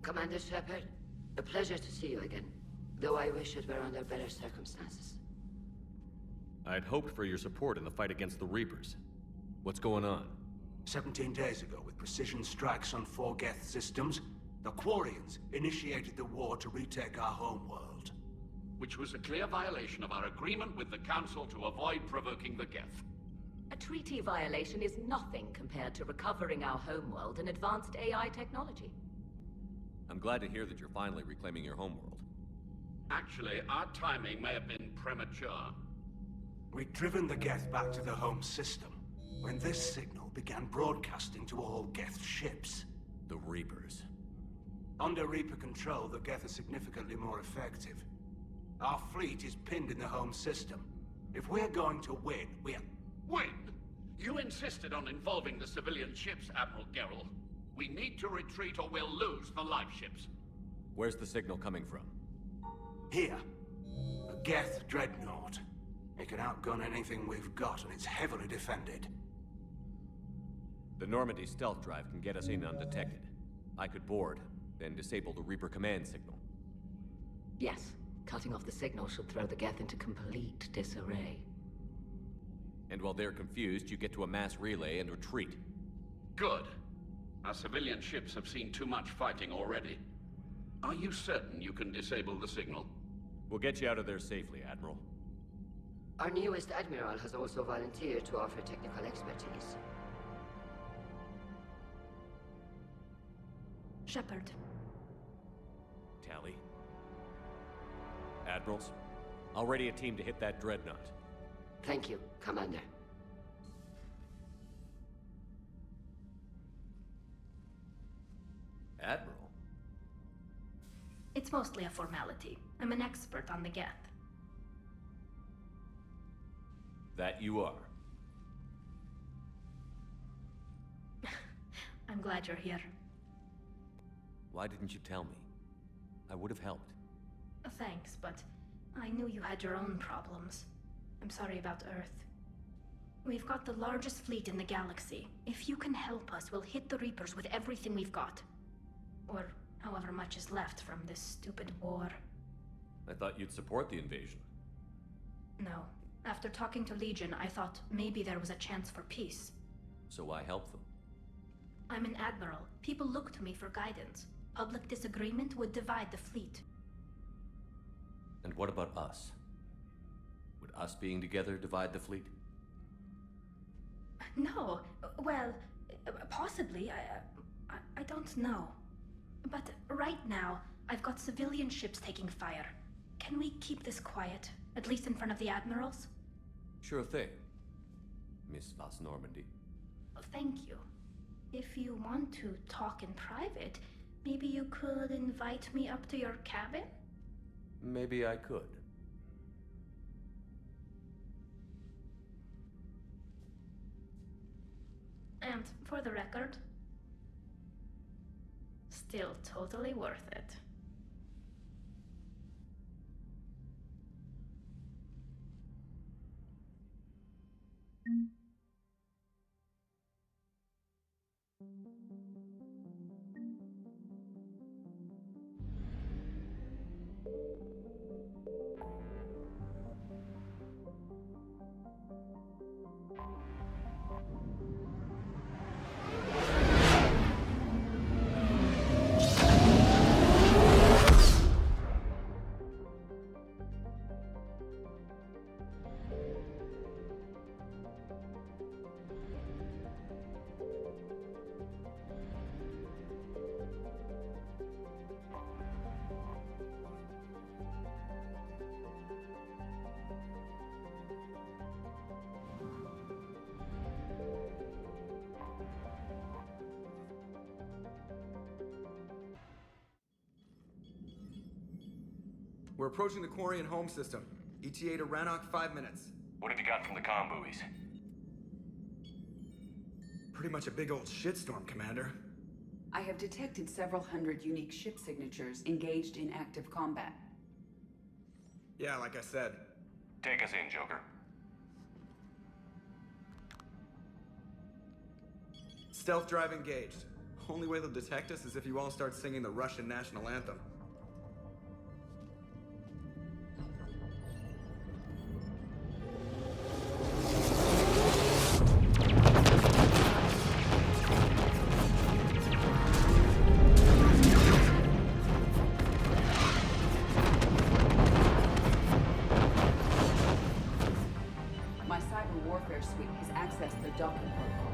Commander Shepard, a pleasure to see you again. Though I wish it were under better circumstances. I'd hoped for your support in the fight against the Reapers. What's going on? 17 days ago, with precision strikes on 4 Geth systems, the Quarians initiated the war to retake our homeworld. Which was a clear violation of our agreement with the Council to avoid provoking the Geth. A treaty violation is nothing compared to recovering our homeworld and advanced AI technology. I'm glad to hear that you're finally reclaiming your homeworld. Actually, our timing may have been premature. We'd driven the Geth back to the home system, when this signal began broadcasting to all Geth ships. The Reapers. Under Reaper control, the Geth are significantly more effective. Our fleet is pinned in the home system. If we're going to win, Win? You insisted on involving the civilian ships, Admiral Gerrel. We need to retreat or we'll lose the live ships. Where's the signal coming from? Here. A Geth Dreadnought. It can outgun anything we've got, and it's heavily defended. The Normandy stealth drive can get us in undetected. I could board, then disable the Reaper command signal. Yes, cutting off the signal should throw the Geth into complete disarray. And while they're confused, you get to a mass relay and retreat. Good. Our civilian ships have seen too much fighting already. Are you certain you can disable the signal? We'll get you out of there safely, Admiral. Our newest Admiral has also volunteered to offer technical expertise. Shepard. Tali. Admirals, I'll ready a team to hit that Dreadnought. Thank you, Commander. Admiral? It's mostly a formality. I'm an expert on the Geth. That you are. I'm glad you're here. Why didn't you tell me? I would have helped. Thanks, but I knew you had your own problems. I'm sorry about Earth. We've got the largest fleet in the galaxy. If you can help us, we'll hit the Reapers with everything we've got. Or however much is left from this stupid war. I thought you'd support the invasion. No. After talking to Legion, I thought maybe there was a chance for peace. So I helped them. I'm an admiral. People look to me for guidance. Public disagreement would divide the fleet. And what about us? Would us being together divide the fleet? No. Well, possibly. I don't know. But right now, I've got civilian ships taking fire. Can we keep this quiet? At least in front of the admirals? Sure thing, Miss Vas Normandy. Thank you. If you want to talk in private, maybe you could invite me up to your cabin? Maybe I could. And for the record, still totally worth it. We're approaching the Quarian home system. ETA to Rannoch, 5 minutes. What have you got from the comm buoys? Pretty much a big old shitstorm, Commander. I have detected several hundred unique ship signatures engaged in active combat. Yeah, like I said. Take us in, Joker. Stealth drive engaged. Only way they'll detect us is if you all start singing the Russian national anthem. My cyber warfare suite has accessed the docking protocols.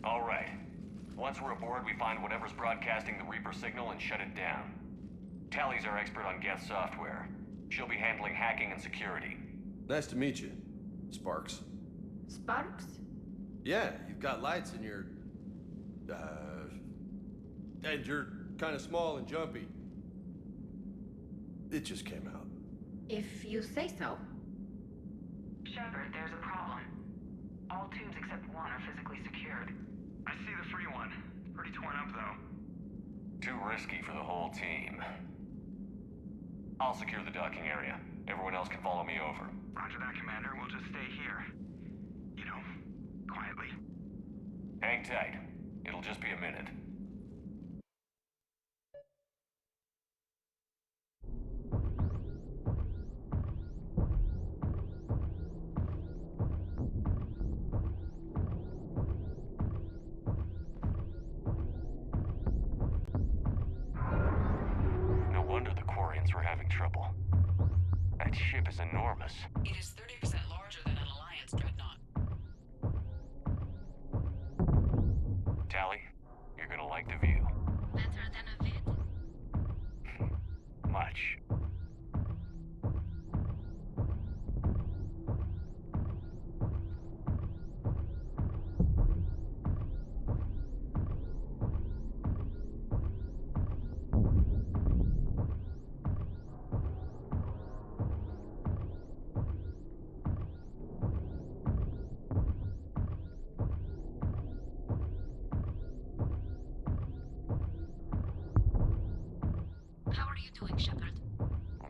All right. Once we're aboard, we find whatever's broadcasting the Reaper signal and shut it down. Tali's our expert on Geth software. She'll be handling hacking and security. Nice to meet you, Sparks. Sparks? Yeah, you've got lights in your... and you're kind of small and jumpy. It just came out. If you say so. Shepard, there's a problem. All tubes except one are physically secured. I see the free one. Pretty torn up, though. Too risky for the whole team. I'll secure the docking area. Everyone else can follow me over. Roger that, Commander. We'll just stay here. You know, quietly. Hang tight. It'll just be a minute. No wonder the Quarians were having trouble. That ship is enormous. It is 30% larger than an Alliance Dreadnought. Tali, you're gonna like the view. Better than a vid? Much. How are you doing, Shepard?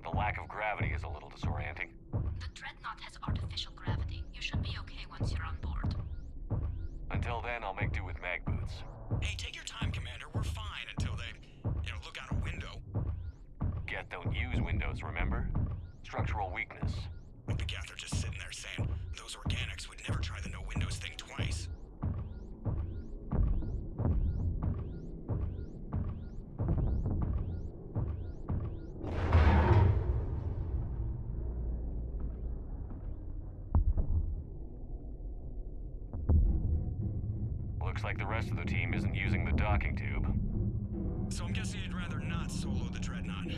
The lack of gravity is a little disorienting. The Dreadnought has artificial gravity. You should be okay once you're on board. Until then, I'll make do with mag boots. Hey, take your time, Commander. We're fine until they, look out a window. Geth don't use windows, remember? Structural weakness. Like the Geth are just sitting there saying, those organics would never try the no windows thing twice. Looks like the rest of the team isn't using the docking tube. So I'm guessing you'd rather not solo the Dreadnought.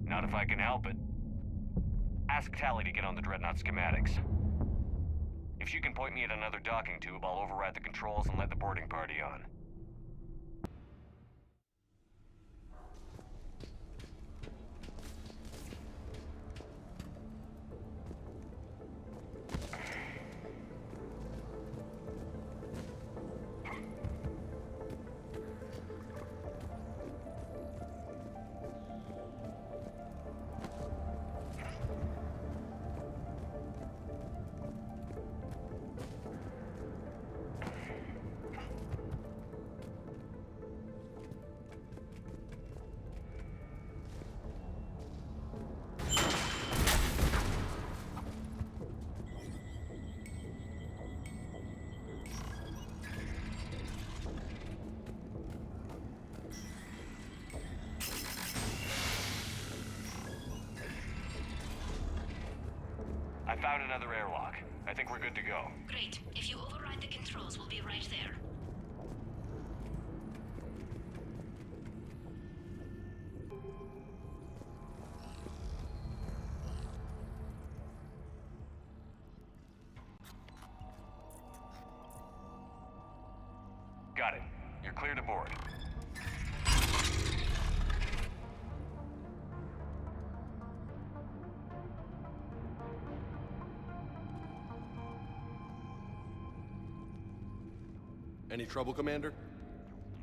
Not if I can help it. Ask Tali to get on the Dreadnought schematics. If she can point me at another docking tube, I'll override the controls and let the boarding party on. I found another airlock. I think we're good to go. Great. If you override the controls, we'll be right there. Got it. You're clear to board. Any trouble, Commander?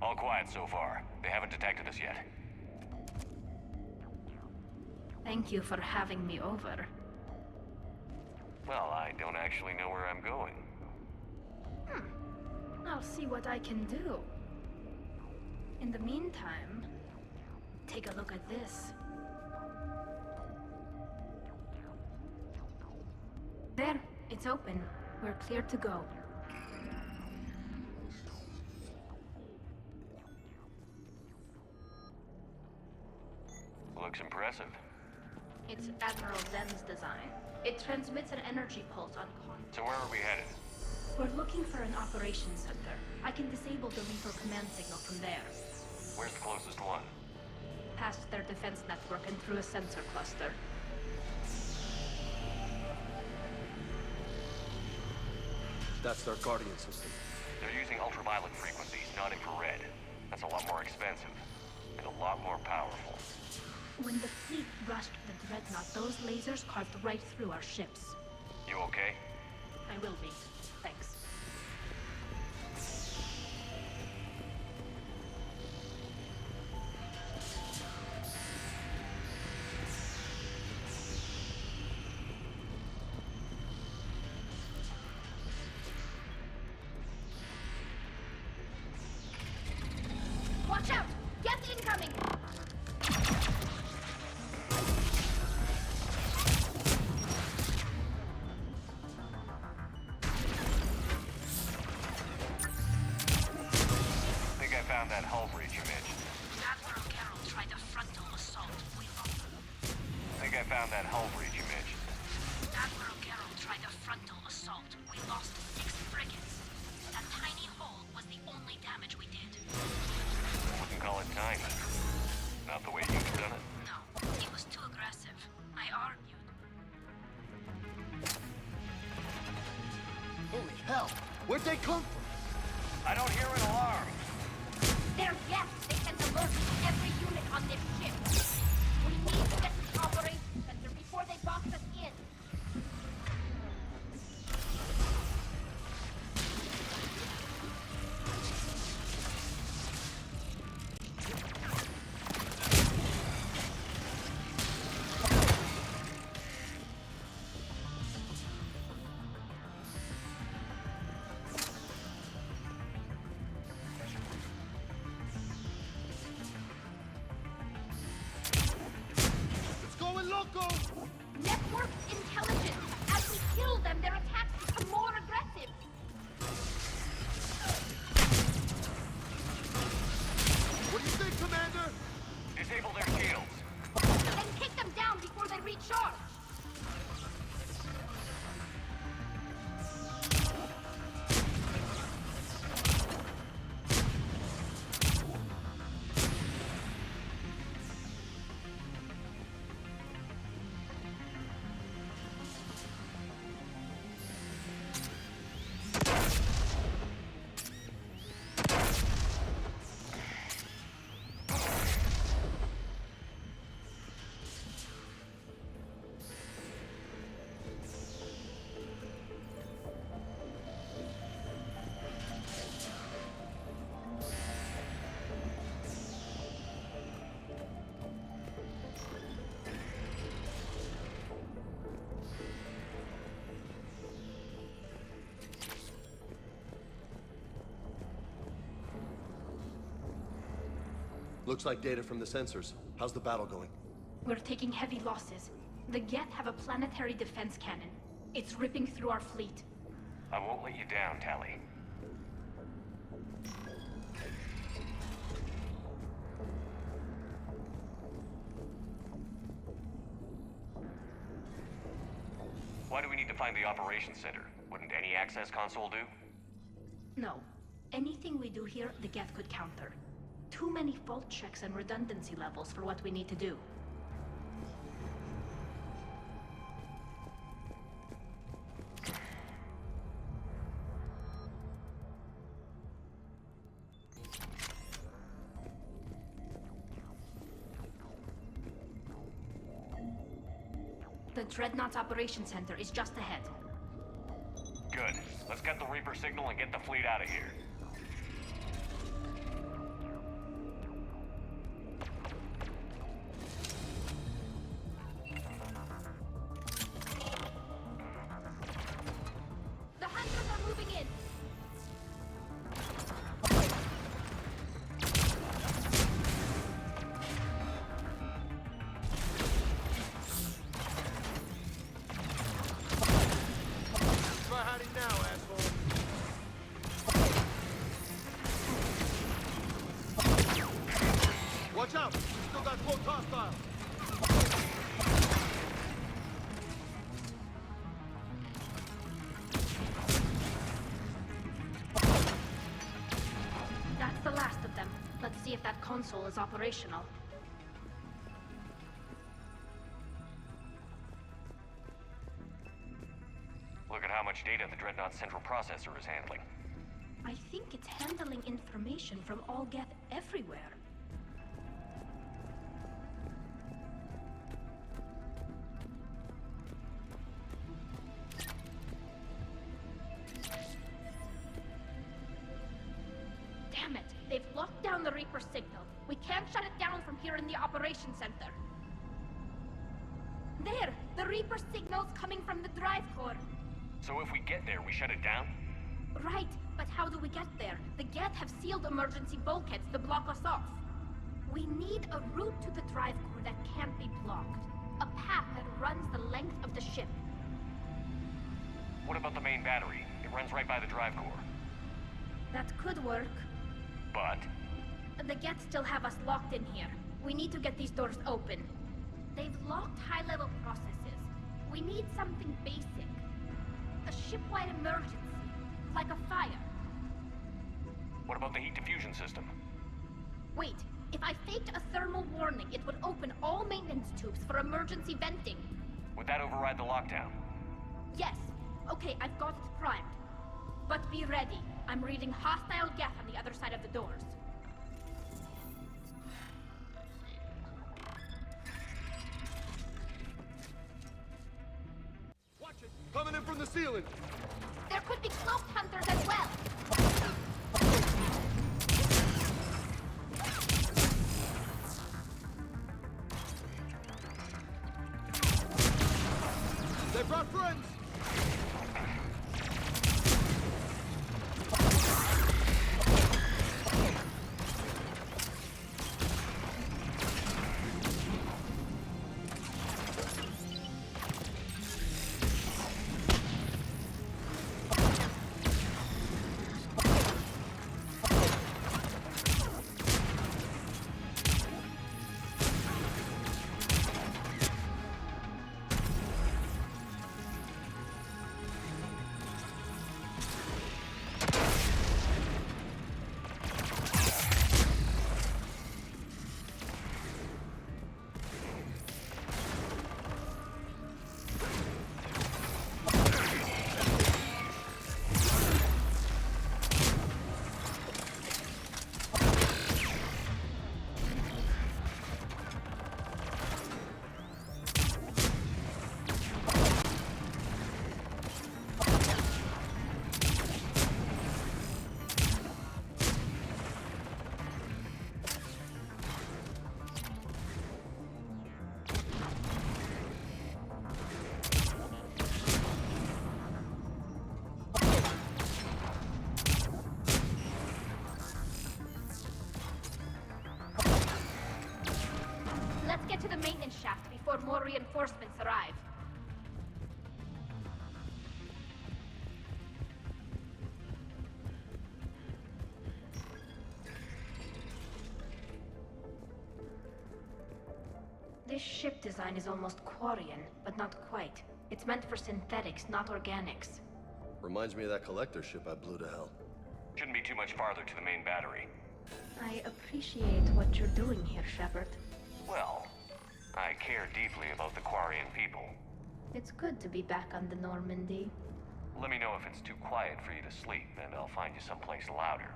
All quiet so far. They haven't detected us yet. Thank you for having me over. Well, I don't actually know where I'm going. I'll see what I can do. In the meantime, take a look at this. There, it's open. We're clear to go. Looks impressive. It's Admiral Zen's design. It transmits an energy pulse on So where are we headed? We're looking for an operations center. I can disable the Reaper command signal from there. Where's the closest one? Past their defense network and through a sensor cluster. That's their Guardian system. They're using ultraviolet frequencies, not infrared. That's a lot more expensive. And a lot more powerful. When the fleet rushed the Dreadnought, those lasers carved right through our ships. You okay? I will be. Thanks. Watch out! Geth incoming! Found that hull breach you mentioned. Admiral Carroll tried a frontal assault. We lost. I think I found that hull breach you mentioned. Admiral Carroll tried a frontal assault. We lost 6 frigates. That tiny hole was the only damage we did. Wouldn't call it tiny. Not the way you've done it. No, it was too aggressive. I argued. Holy hell! Where'd they come from? I don't hear an alarm. They're Geth! They sent alerts to every unit on this ship! We need to get to the operations center before they box us in! Network intelligence! As we kill them, their attacks become more aggressive! What do you think, Commander? Disable their shields. Then take them down before they recharge! Looks like data from the sensors. How's the battle going? We're taking heavy losses. The Geth have a planetary defense cannon. It's ripping through our fleet. I won't let you down, Tali. Why do we need to find the operations center? Wouldn't any access console do? No. Anything we do here, the Geth could counter. Too many fault checks and redundancy levels for what we need to do. The Dreadnought's Operations Center is just ahead. Good. Let's get the Reaper signal and get the fleet out of here. Watch out! We still got close hostiles! That's the last of them. Let's see if that console is operational. Look at how much data the Dreadnought central processor is handling. I think it's handling information from all Geth everywhere. Damn it! They've locked down the Reaper signal. We can't shut it down from here in the operations center. There! The Reaper signal's coming from the drive core. So if we get there, we shut it down? Right, but how do we get there? The Geth have sealed emergency bulkheads to block us off. We need a route to the drive core that can't be blocked. A path that runs the length of the ship. What about the main battery? It runs right by the drive core. That could work. But? The Geth still have us locked in here. We need to get these doors open. They've locked high-level processes. We need something basic. A ship-wide emergency. Like a fire. What about the heat diffusion system? Wait, if I faked a thermal warning, it would open all maintenance tubes for emergency venting. Would that override the lockdown? Yes. Okay, I've got it primed. But be ready. I'm reading hostile Geth on the other side of the doors. Watch it! Coming in from the ceiling! There could be cloaked hunters as well. They brought friends! Get to the maintenance shaft before more reinforcements arrive. This ship design is almost Quarian, but not quite. It's meant for synthetics, not organics. Reminds me of that collector ship I blew to hell. Shouldn't be too much farther to the main battery. I appreciate what you're doing here, Shepard. Well, I care deeply about the Quarian people. It's good to be back on the Normandy. Let me know if it's too quiet for you to sleep, and I'll find you someplace louder.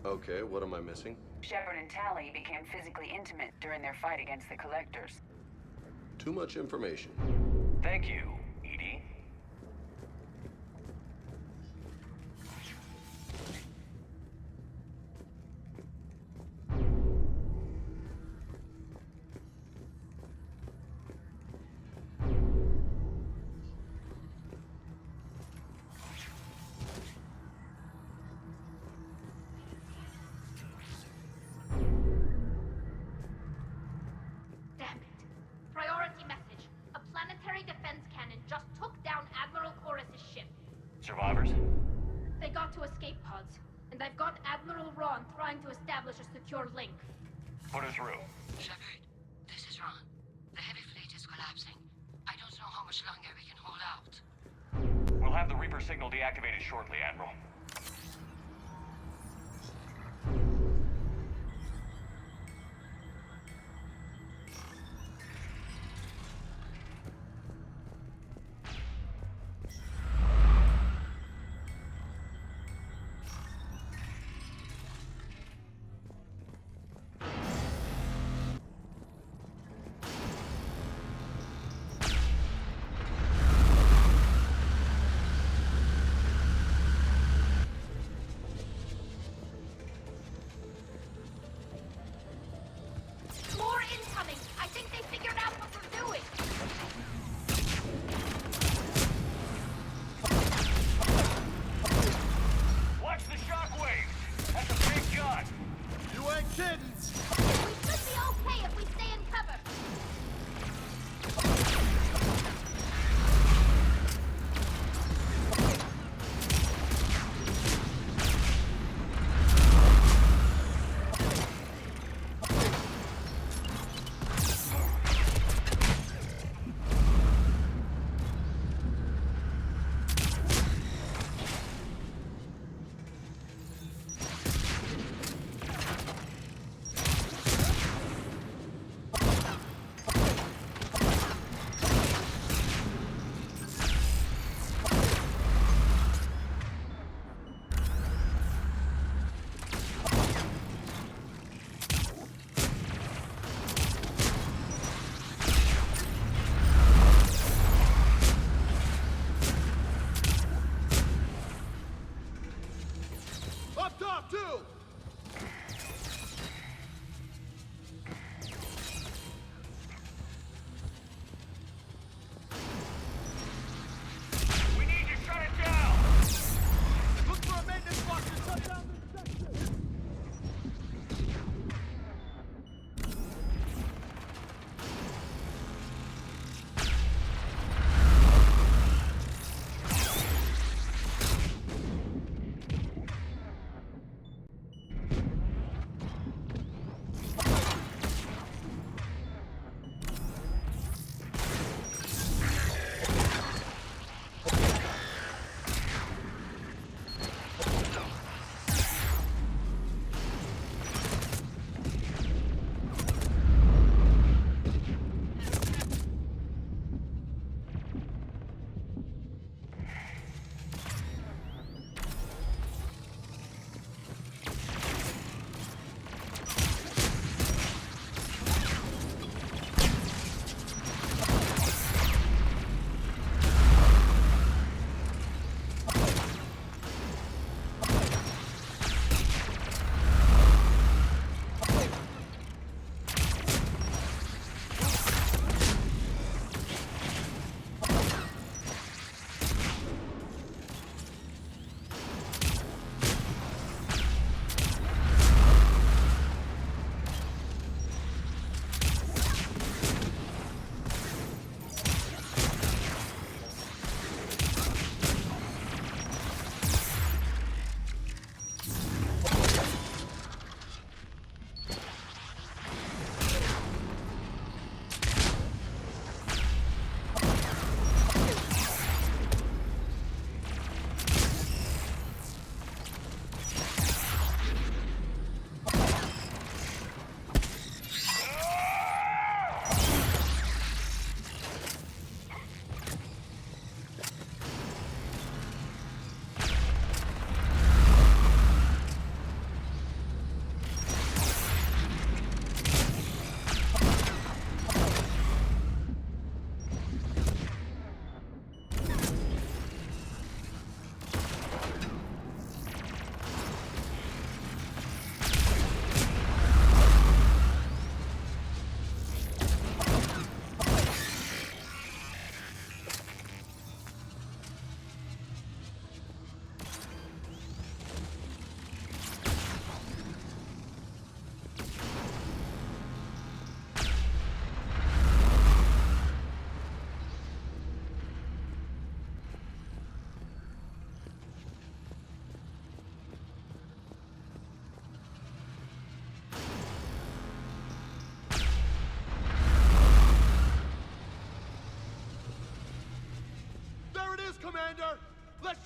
Okay, what am I missing? Shepard and Tali became physically intimate during their fight against the Collectors. Too much information. Thank you, Edie. Damn it. Priority message. A planetary defense cannon establish a secure link. Put her through. Shepard, this is Ron. The heavy fleet is collapsing. I don't know how much longer we can hold out. We'll have the Reaper signal deactivated shortly, Admiral. More incoming! I think they figured out what we're doing! Watch the shockwaves! That's a big gun! You ain't kidding! We should be okay if we stay in cover!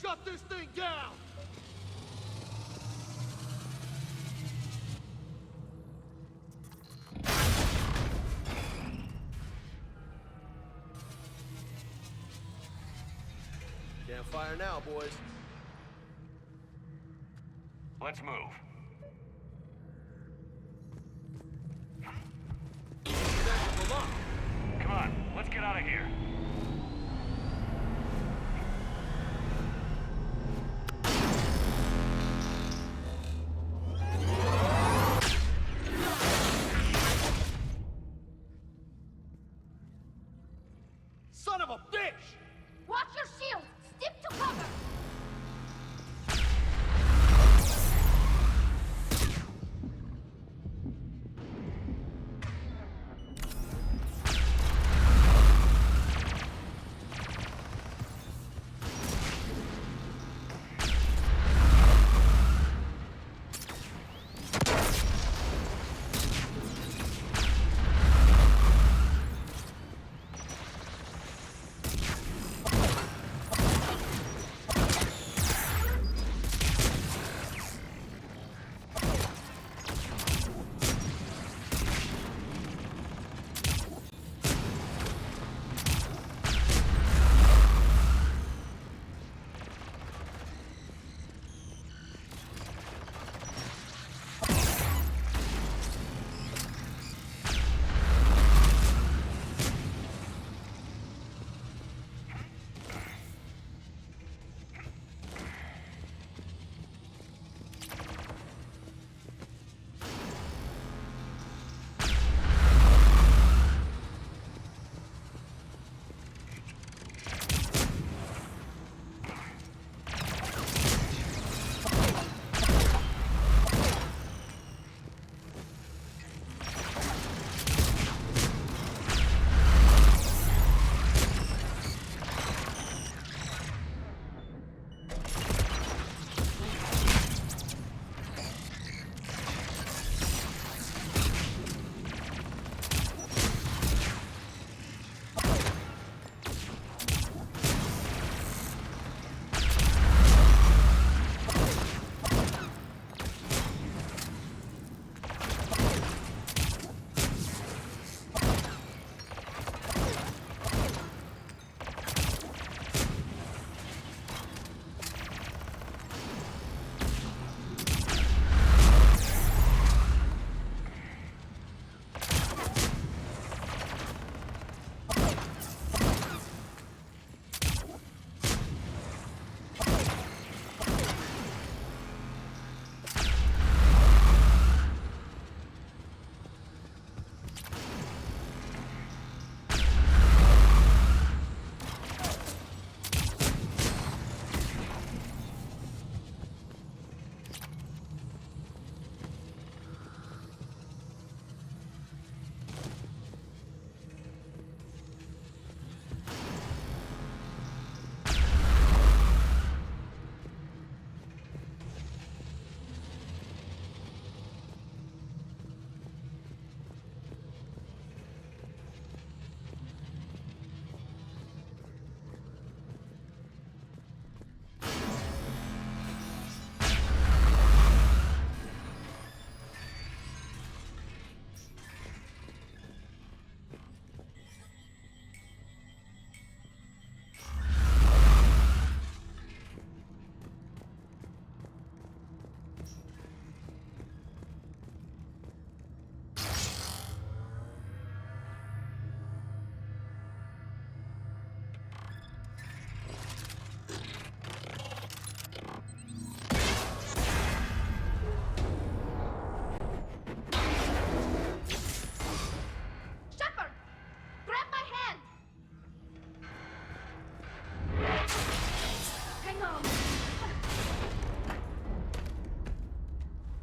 Shut this thing down! Can't fire now, boys. Let's move. Come on, let's get out of here. Son of a bitch! Watch your shield! Stick to cover!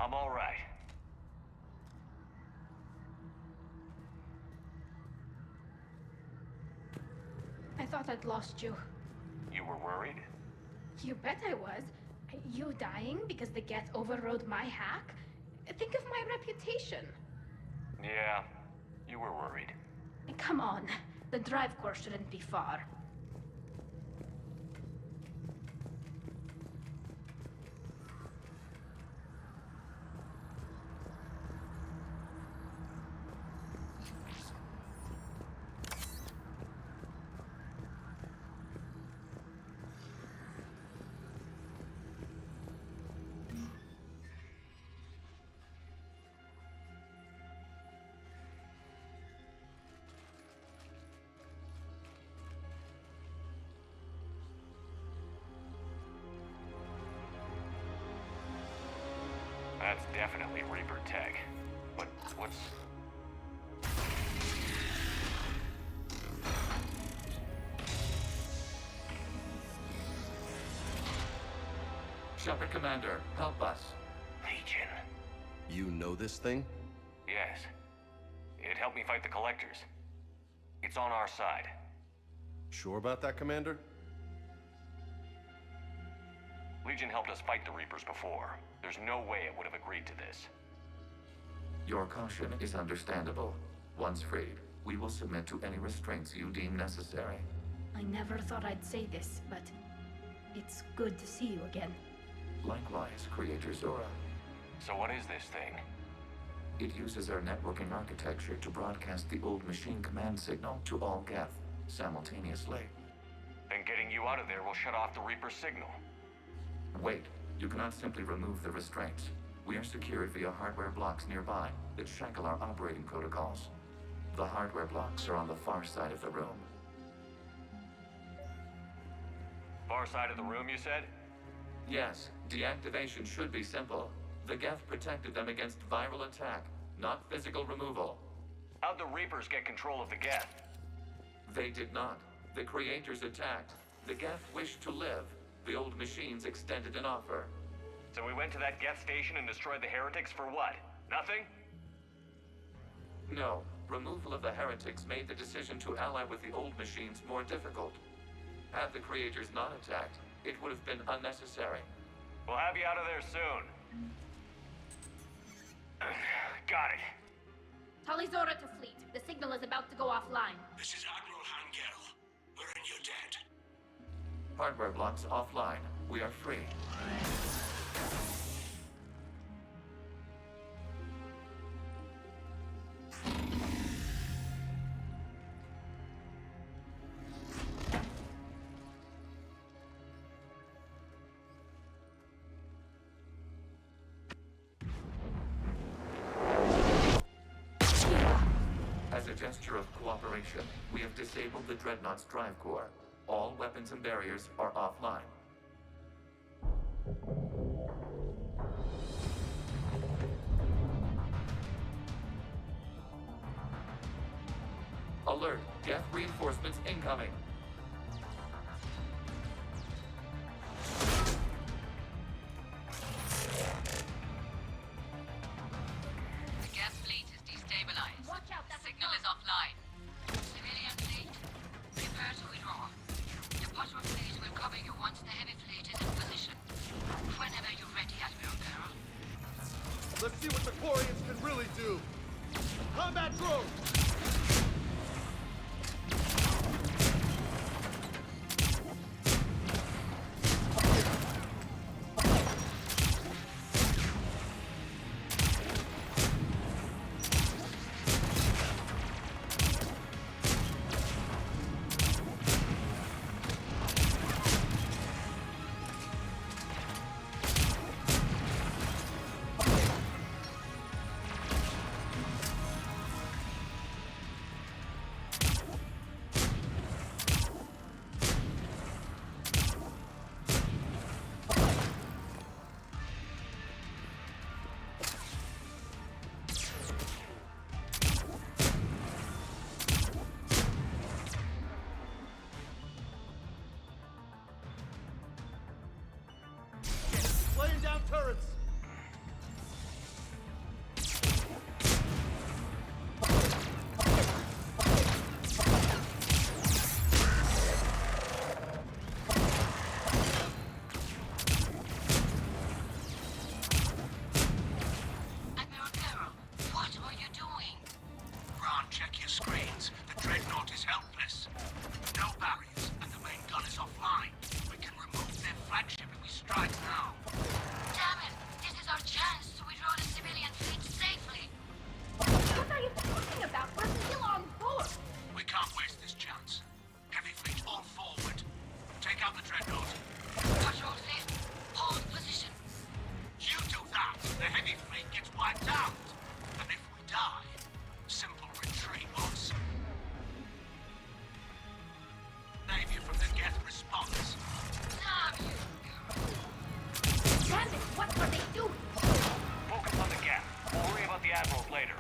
I'm all right. I thought I'd lost you. You were worried? You bet I was. You dying because the Geth overrode my hack? Think of my reputation. Yeah, you were worried. Come on. The drive core shouldn't be far. That's definitely Reaper tech. But what's... Shepard Commander, help us. Legion. You know this thing? Yes. It helped me fight the Collectors. It's on our side. Sure about that, Commander? Legion helped us fight the Reapers before. There's no way it would have agreed to this. Your caution is understandable. Once freed, we will submit to any restraints you deem necessary. I never thought I'd say this, but it's good to see you again. Likewise, Creator Zora. So what is this thing? It uses our networking architecture to broadcast the old machine command signal to all Geth simultaneously. Then getting you out of there will shut off the Reaper signal. Wait, you cannot simply remove the restraints. We are secured via hardware blocks nearby that shackle our operating protocols. The hardware blocks are on the far side of the room. Far side of the room, you said? Yes, deactivation should be simple. The Geth protected them against viral attack, not physical removal. How'd the Reapers get control of the Geth? They did not. The Creators attacked. The Geth wished to live. The old machines extended an offer. So we went to that Geth station and destroyed the heretics for what? Nothing? No. Removal of the heretics made the decision to ally with the old machines more difficult. Had the Creators not attacked, it would have been unnecessary. We'll have you out of there soon. Got it. Tali Zora to fleet. The signal is about to go offline. This is Admiral Hangel. We're in your debt. Hardware blocks offline. We are free. As a gesture of cooperation, we have disabled the Dreadnought's drive core. All weapons and barriers are offline. Alert! Geth reinforcements incoming! The Geth fleet is destabilized. Watch out, The signal is offline. Civilian fleet, prepare to withdraw. The Potter fleet will cover you once the heavy fleet is in position. Whenever you're ready, Admiral Girl. Let's see what the Quarians can really do. Combat drone! later.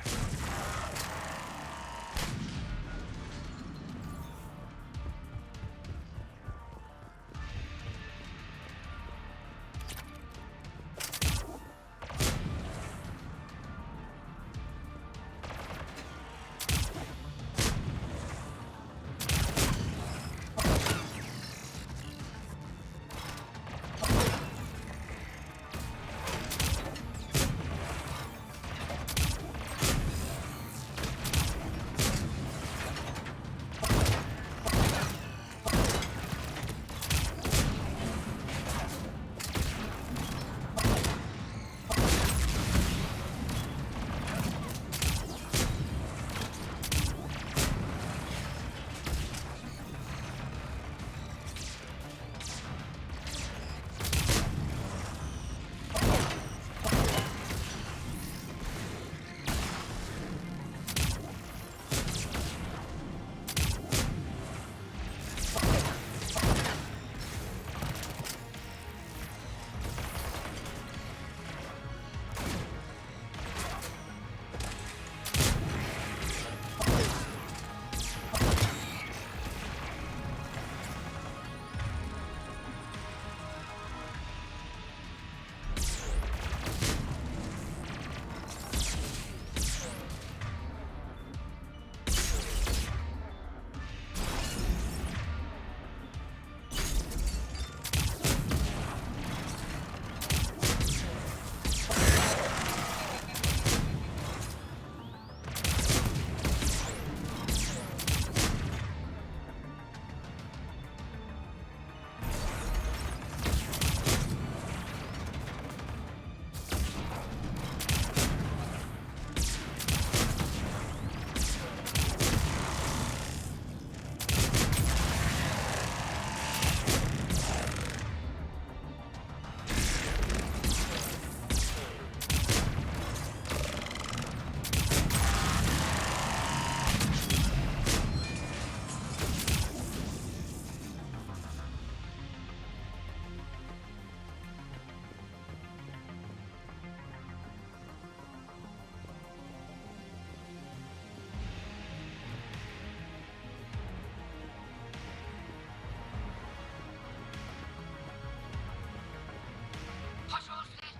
Patrol fleet,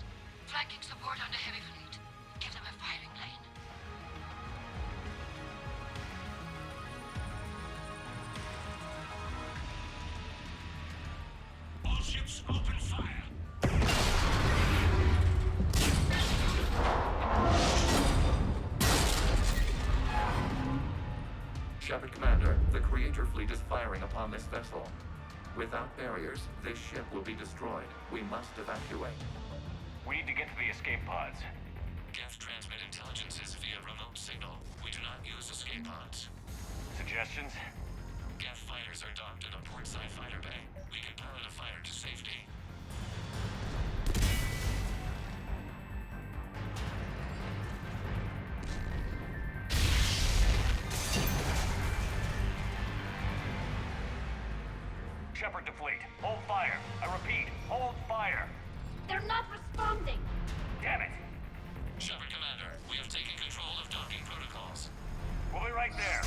flanking support on the heavy fleet. Give them a firing lane. All ships open fire. Shepard Commander, the Creator fleet is firing upon this vessel. Without barriers, this ship will be destroyed. We must evacuate. We need to get to the escape pods. Geth transmit intelligences via remote signal. We do not use escape pods. Suggestions? Geth fighters are docked in a portside fighter bay. We can pilot a fighter to safety. Shepard to fleet. Hold fire. I repeat, hold fire. They're not responding! Damn it. Shepard Commander, we have taken control of docking protocols. We'll be right there.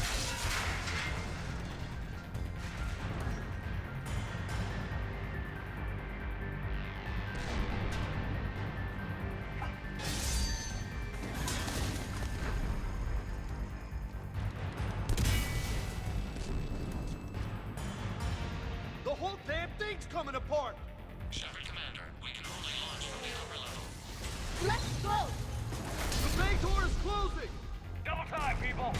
The whole damn thing's coming apart! Shepard Commander, we can only launch from the upper level. Let's go! The bay door is closing! Double time, people.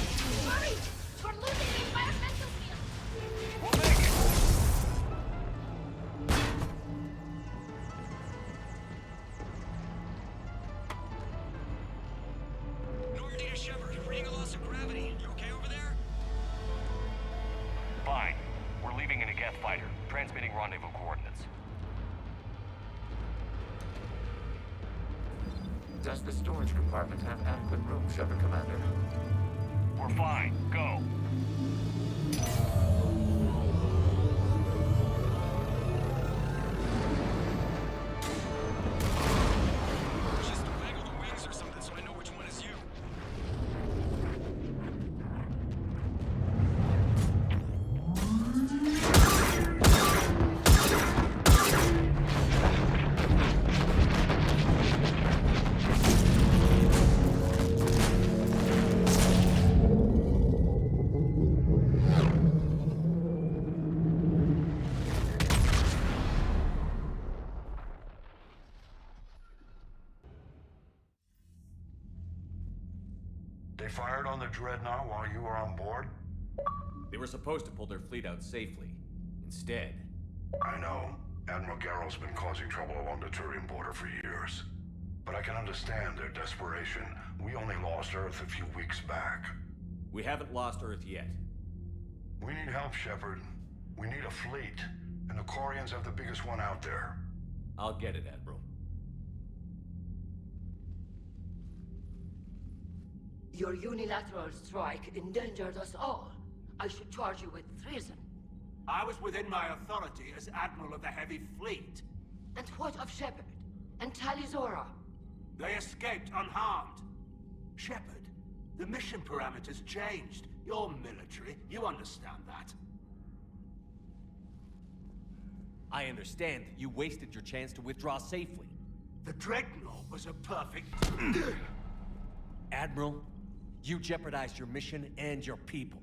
Hurry! We're losing the environmental field! We'll make it. Normandy to Shepard, reading a loss of gravity. You okay over there? Fine. We're leaving in a Geth fighter, transmitting rendezvous coordinates. Does the storage compartment have adequate room, Shepard Commander? We're fine. Go. Just waggle the wings or something so I know which one is you. They fired on the Dreadnought while you were on board? They were supposed to pull their fleet out safely. Instead... I know. Admiral Garrel's been causing trouble along the Turian border for years. But I can understand their desperation. We only lost Earth a few weeks back. We haven't lost Earth yet. We need help, Shepard. We need a fleet. And the Quarians have the biggest one out there. I'll get it, Admiral. Your unilateral strike endangered us all. I should charge you with treason. I was within my authority as Admiral of the Heavy Fleet. And what of Shepard? And Tali Zora? They escaped unharmed. Shepard, the mission parameters changed. You're military, you understand that. I understand that you wasted your chance to withdraw safely. The Dreadnought was a perfect... Admiral, you jeopardized your mission and your people.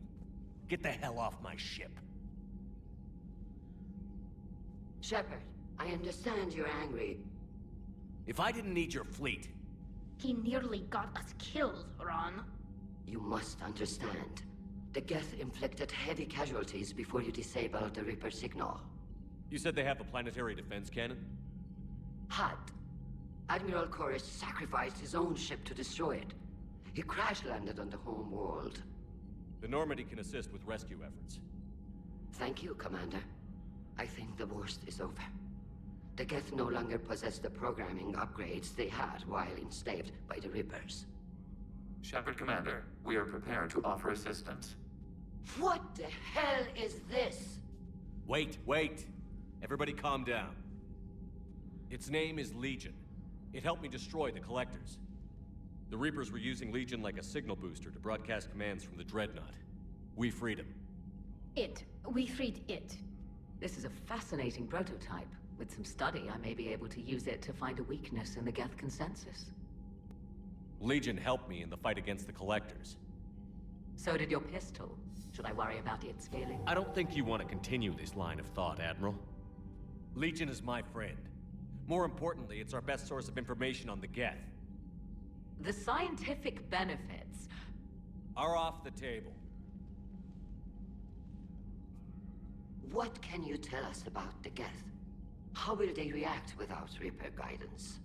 Get the hell off my ship. Shepard, I understand you're angry. If I didn't need your fleet... He nearly got us killed, Ron. You must understand. The Geth inflicted heavy casualties before you disabled the Reaper signal. You said they have a planetary defense cannon? Had. Admiral Koris sacrificed his own ship to destroy it. He crash-landed on the home world. The Normandy can assist with rescue efforts. Thank you, Commander. I think the worst is over. The Geth no longer possess the programming upgrades they had while enslaved by the Reapers. Shepard, Commander, we are prepared to offer assistance. What the hell is this? Wait. Everybody calm down. Its name is Legion. It helped me destroy the Collectors. The Reapers were using Legion like a signal booster to broadcast commands from the Dreadnought. We freed him. We freed it. This is a fascinating prototype. With some study, I may be able to use it to find a weakness in the Geth consensus. Legion helped me in the fight against the Collectors. So did your pistol. Should I worry about its failing? I don't think you want to continue this line of thought, Admiral. Legion is my friend. More importantly, it's our best source of information on the Geth. The scientific benefits are off the table. What can you tell us about the Geth? How will they react without Reaper guidance?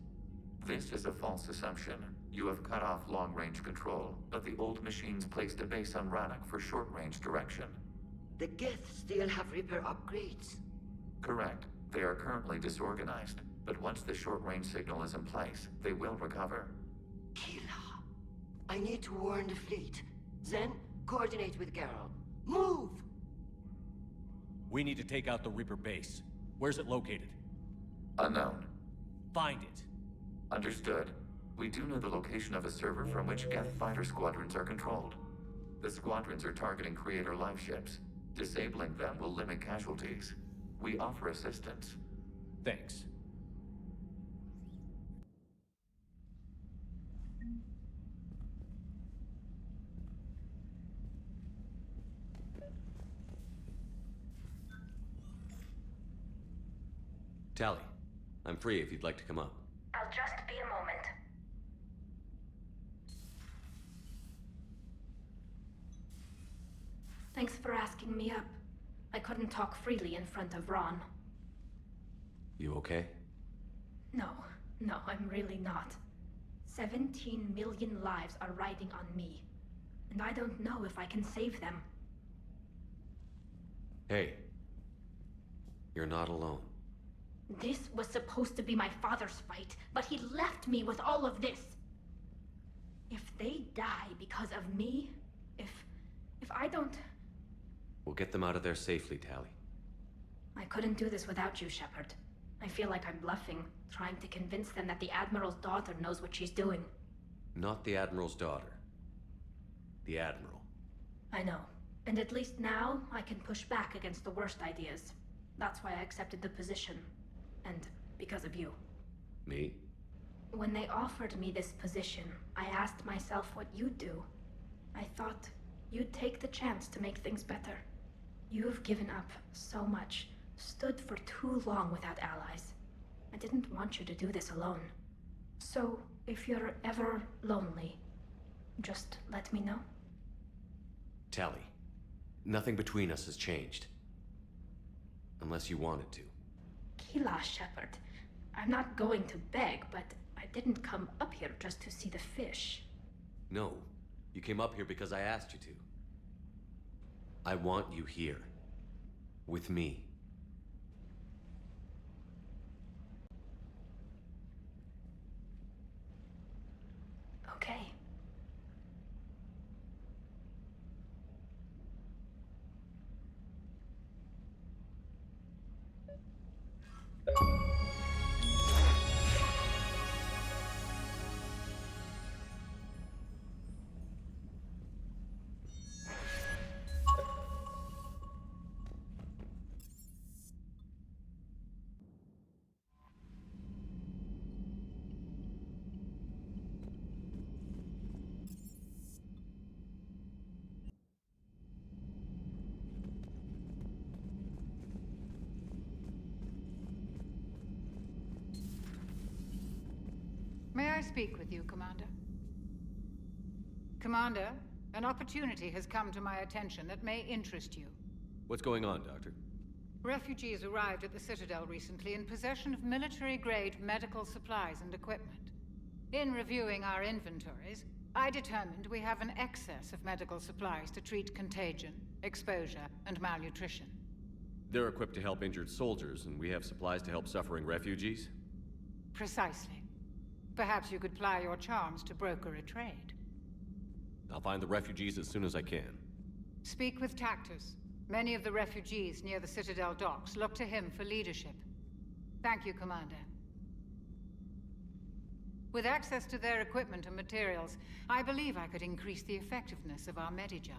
This is a false assumption. You have cut off long-range control, but the old machines placed a base on Rannoch for short-range direction. The Geth still have Reaper upgrades? Correct. They are currently disorganized, but once the short-range signal is in place, they will recover. Kila, I need to warn the fleet. Then, coordinate with Garrel. Move! We need to take out the Reaper base. Where's it located? Unknown. Find it. Understood. We do know the location of a server from which Geth fighter squadrons are controlled. The squadrons are targeting Creator live ships. Disabling them will limit casualties. We offer assistance. Thanks. Tali, I'm free if you'd like to come up. I'll just be a moment. Thanks for asking me up. I couldn't talk freely in front of Ron. You okay? No, I'm really not. 17 million lives are riding on me. And I don't know if I can save them. Hey. You're not alone. This was supposed to be my father's fight, but he left me with all of this. If they die because of me, if I don't... We'll get them out of there safely, Tali. I couldn't do this without you, Shepard. I feel like I'm bluffing, trying to convince them that the Admiral's daughter knows what she's doing. Not the Admiral's daughter. The Admiral. I know. And at least now, I can push back against the worst ideas. That's why I accepted the position. And because of you. Me? When they offered me this position, I asked myself what you'd do. I thought you'd take the chance to make things better. You've given up so much, stood for too long without allies. I didn't want you to do this alone. So, if you're ever lonely, Just let me know. Tali, nothing between us has changed. Unless you wanted to. Kila, Shepard. I'm not going to beg, but I didn't come up here just to see the fish. No, you came up here because I asked you to. I want you here. With me. Okay. May I speak with you, Commander? Commander, an opportunity has come to my attention that may interest you. What's going on, Doctor? Refugees arrived at the Citadel recently in possession of military-grade medical supplies and equipment. In reviewing our inventories, I determined we have an excess of medical supplies to treat contagion, exposure, and malnutrition. They're equipped to help injured soldiers, and we have supplies to help suffering refugees? Precisely. Perhaps you could ply your charms to broker a trade. I'll find the refugees as soon as I can. Speak with Tactus. Many of the refugees near the Citadel docks look to him for leadership. Thank you, Commander. With access to their equipment and materials, I believe I could increase the effectiveness of our Medigel.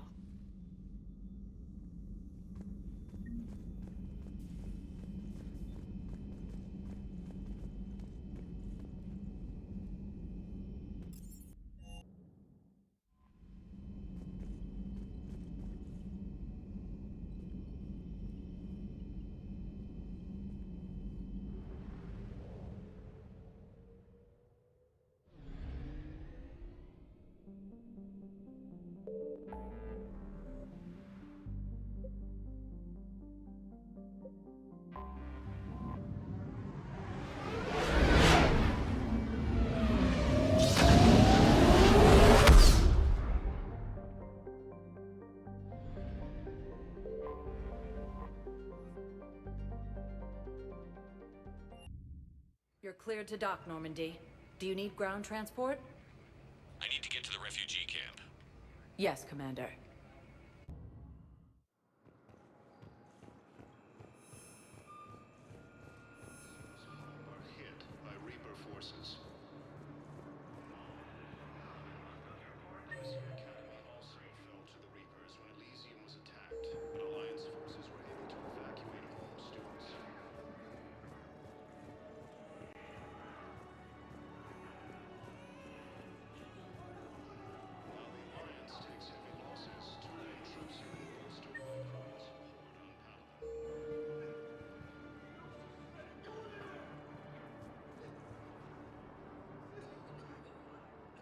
You're cleared to dock, Normandy. Do you need ground transport? I need to get to the refugee camp. Yes, Commander. Are hit by Reaper forces. Academy also fell to the Reapers when Elysium was attacked, but Alliance forces were able to evacuate all students. While the Alliance takes heavy losses, Turian troops are being bolstered by Kroll's horde on Palaven.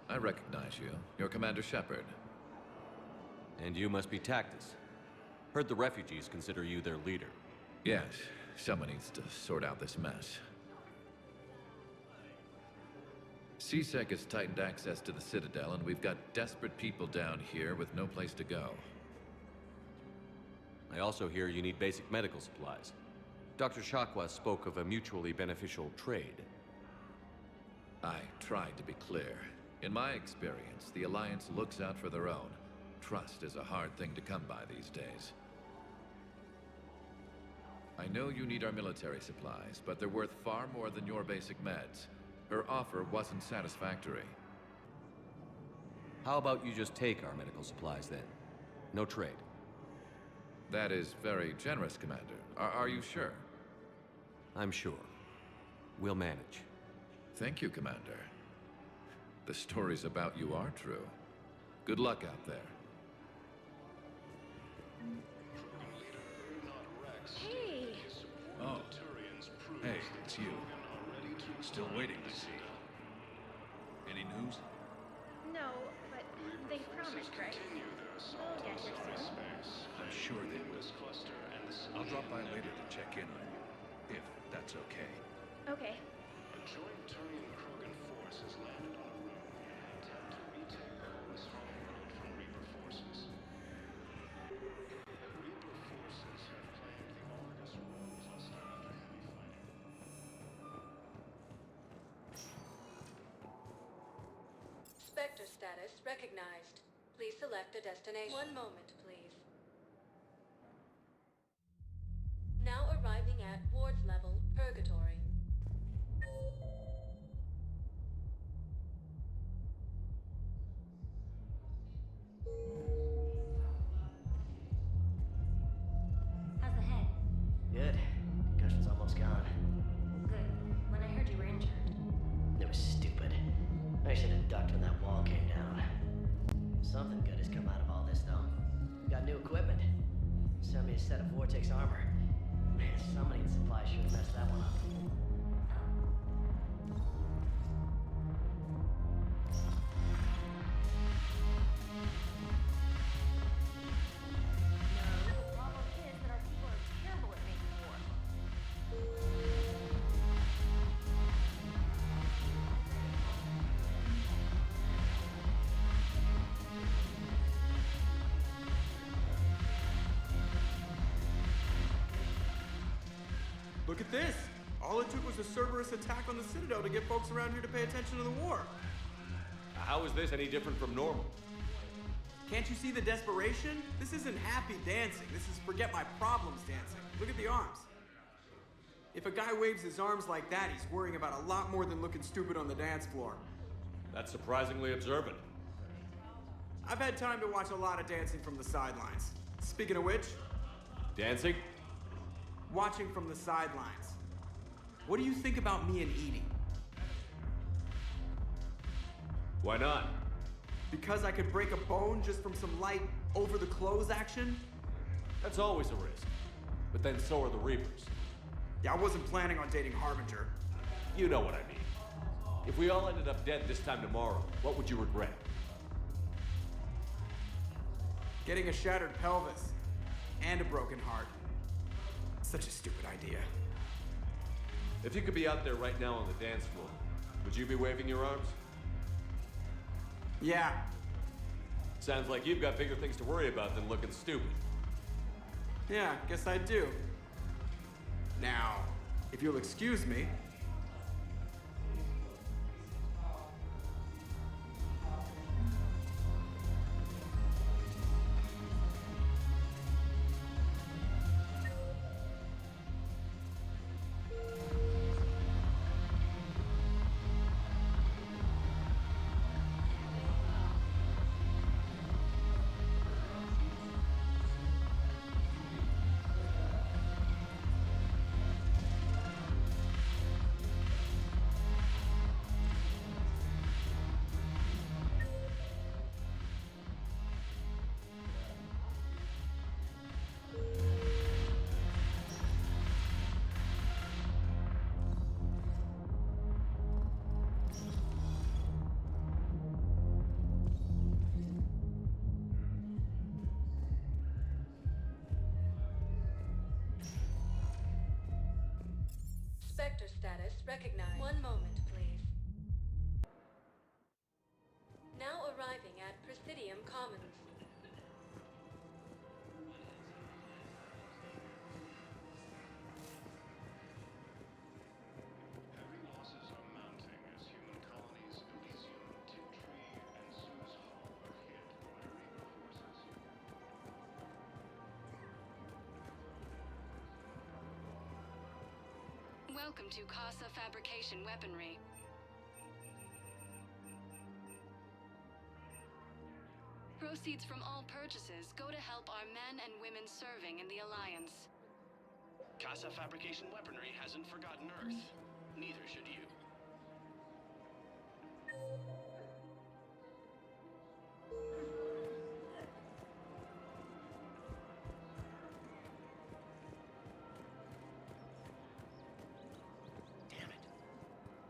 I recognize you. You're Commander Shepard. And you must be Tactus. Heard the refugees consider you their leader. Yes, someone needs to sort out this mess. CSEC has tightened access to the Citadel, and we've got desperate people down here with no place to go. I also hear you need basic medical supplies. Dr. Shakwa spoke of a mutually beneficial trade. I tried to be clear. In my experience, the Alliance looks out for their own. Trust is a hard thing to come by these days. I know you need our military supplies, but they're worth far more than your basic meds. Her offer wasn't satisfactory. How about you just take our medical supplies then? No trade. That is very generous, Commander. Are you sure? I'm sure. We'll manage. Thank you, Commander. The stories about you are true. Good luck out there. Hey! Oh. Hey, it's you. Still waiting, I see. Any news? No, but They promised, right? We'll get here soon. I'm sure they will. I'll drop by later to check in on you, if that's okay. Okay. A joint Turian-Krogan force has landed on a room and attempt to retake the home stronghold from Reaper forces. Reaper forces have claimed the August room cluster after heavy fighting. Spectre status recognized. Please select a destination. One moment, please. Now arriving at wards level, Purgatory. How's the head? Good. Concussion's almost gone. Good. When I heard you were injured. It was stupid. I should have ducked when that wall came down. Something good has come out of all this, though. We got new equipment. Sent me a set of Vortex armor. Man, somebody in supply should have messed that one up. No, the problem is that our people are terrible at making war. Look at this! All it took was a Cerberus attack on the Citadel to get folks around here to pay attention to the war. How is this any different from normal? Can't you see the desperation? This isn't happy dancing. This is forget my problems dancing. Look at the arms. If a guy waves his arms like that, he's worrying about a lot more than looking stupid on the dance floor. That's surprisingly observant. I've had time to watch a lot of dancing from the sidelines. Speaking of which... Dancing? Watching from the sidelines. What do you think about me and Edie? Why not? Because I could break a bone just from some light over-the-clothes action? That's always a risk. But then so are the Reapers. Yeah, I wasn't planning on dating Harbinger. You know what I mean. If we all ended up dead this time tomorrow, what would you regret? Getting a shattered pelvis. And a broken heart. Such a stupid idea. If you could be out there right now on the dance floor, would you be waving your arms? Yeah. Sounds like you've got bigger things to worry about than looking stupid. Yeah, guess I do. Now, if you'll excuse me. Spectre status recognized. One moment, please. Now arriving at Presidium Commons. Heavy losses are mounting as human colonies Elysium, Tiptree, and Zeus Hall are hit by Reaper forces. Welcome to Casa Fabrication Weaponry. Proceeds from all purchases go to help our men and women serving in the Alliance. Casa Fabrication Weaponry hasn't forgotten Earth. Neither should you. Damn it.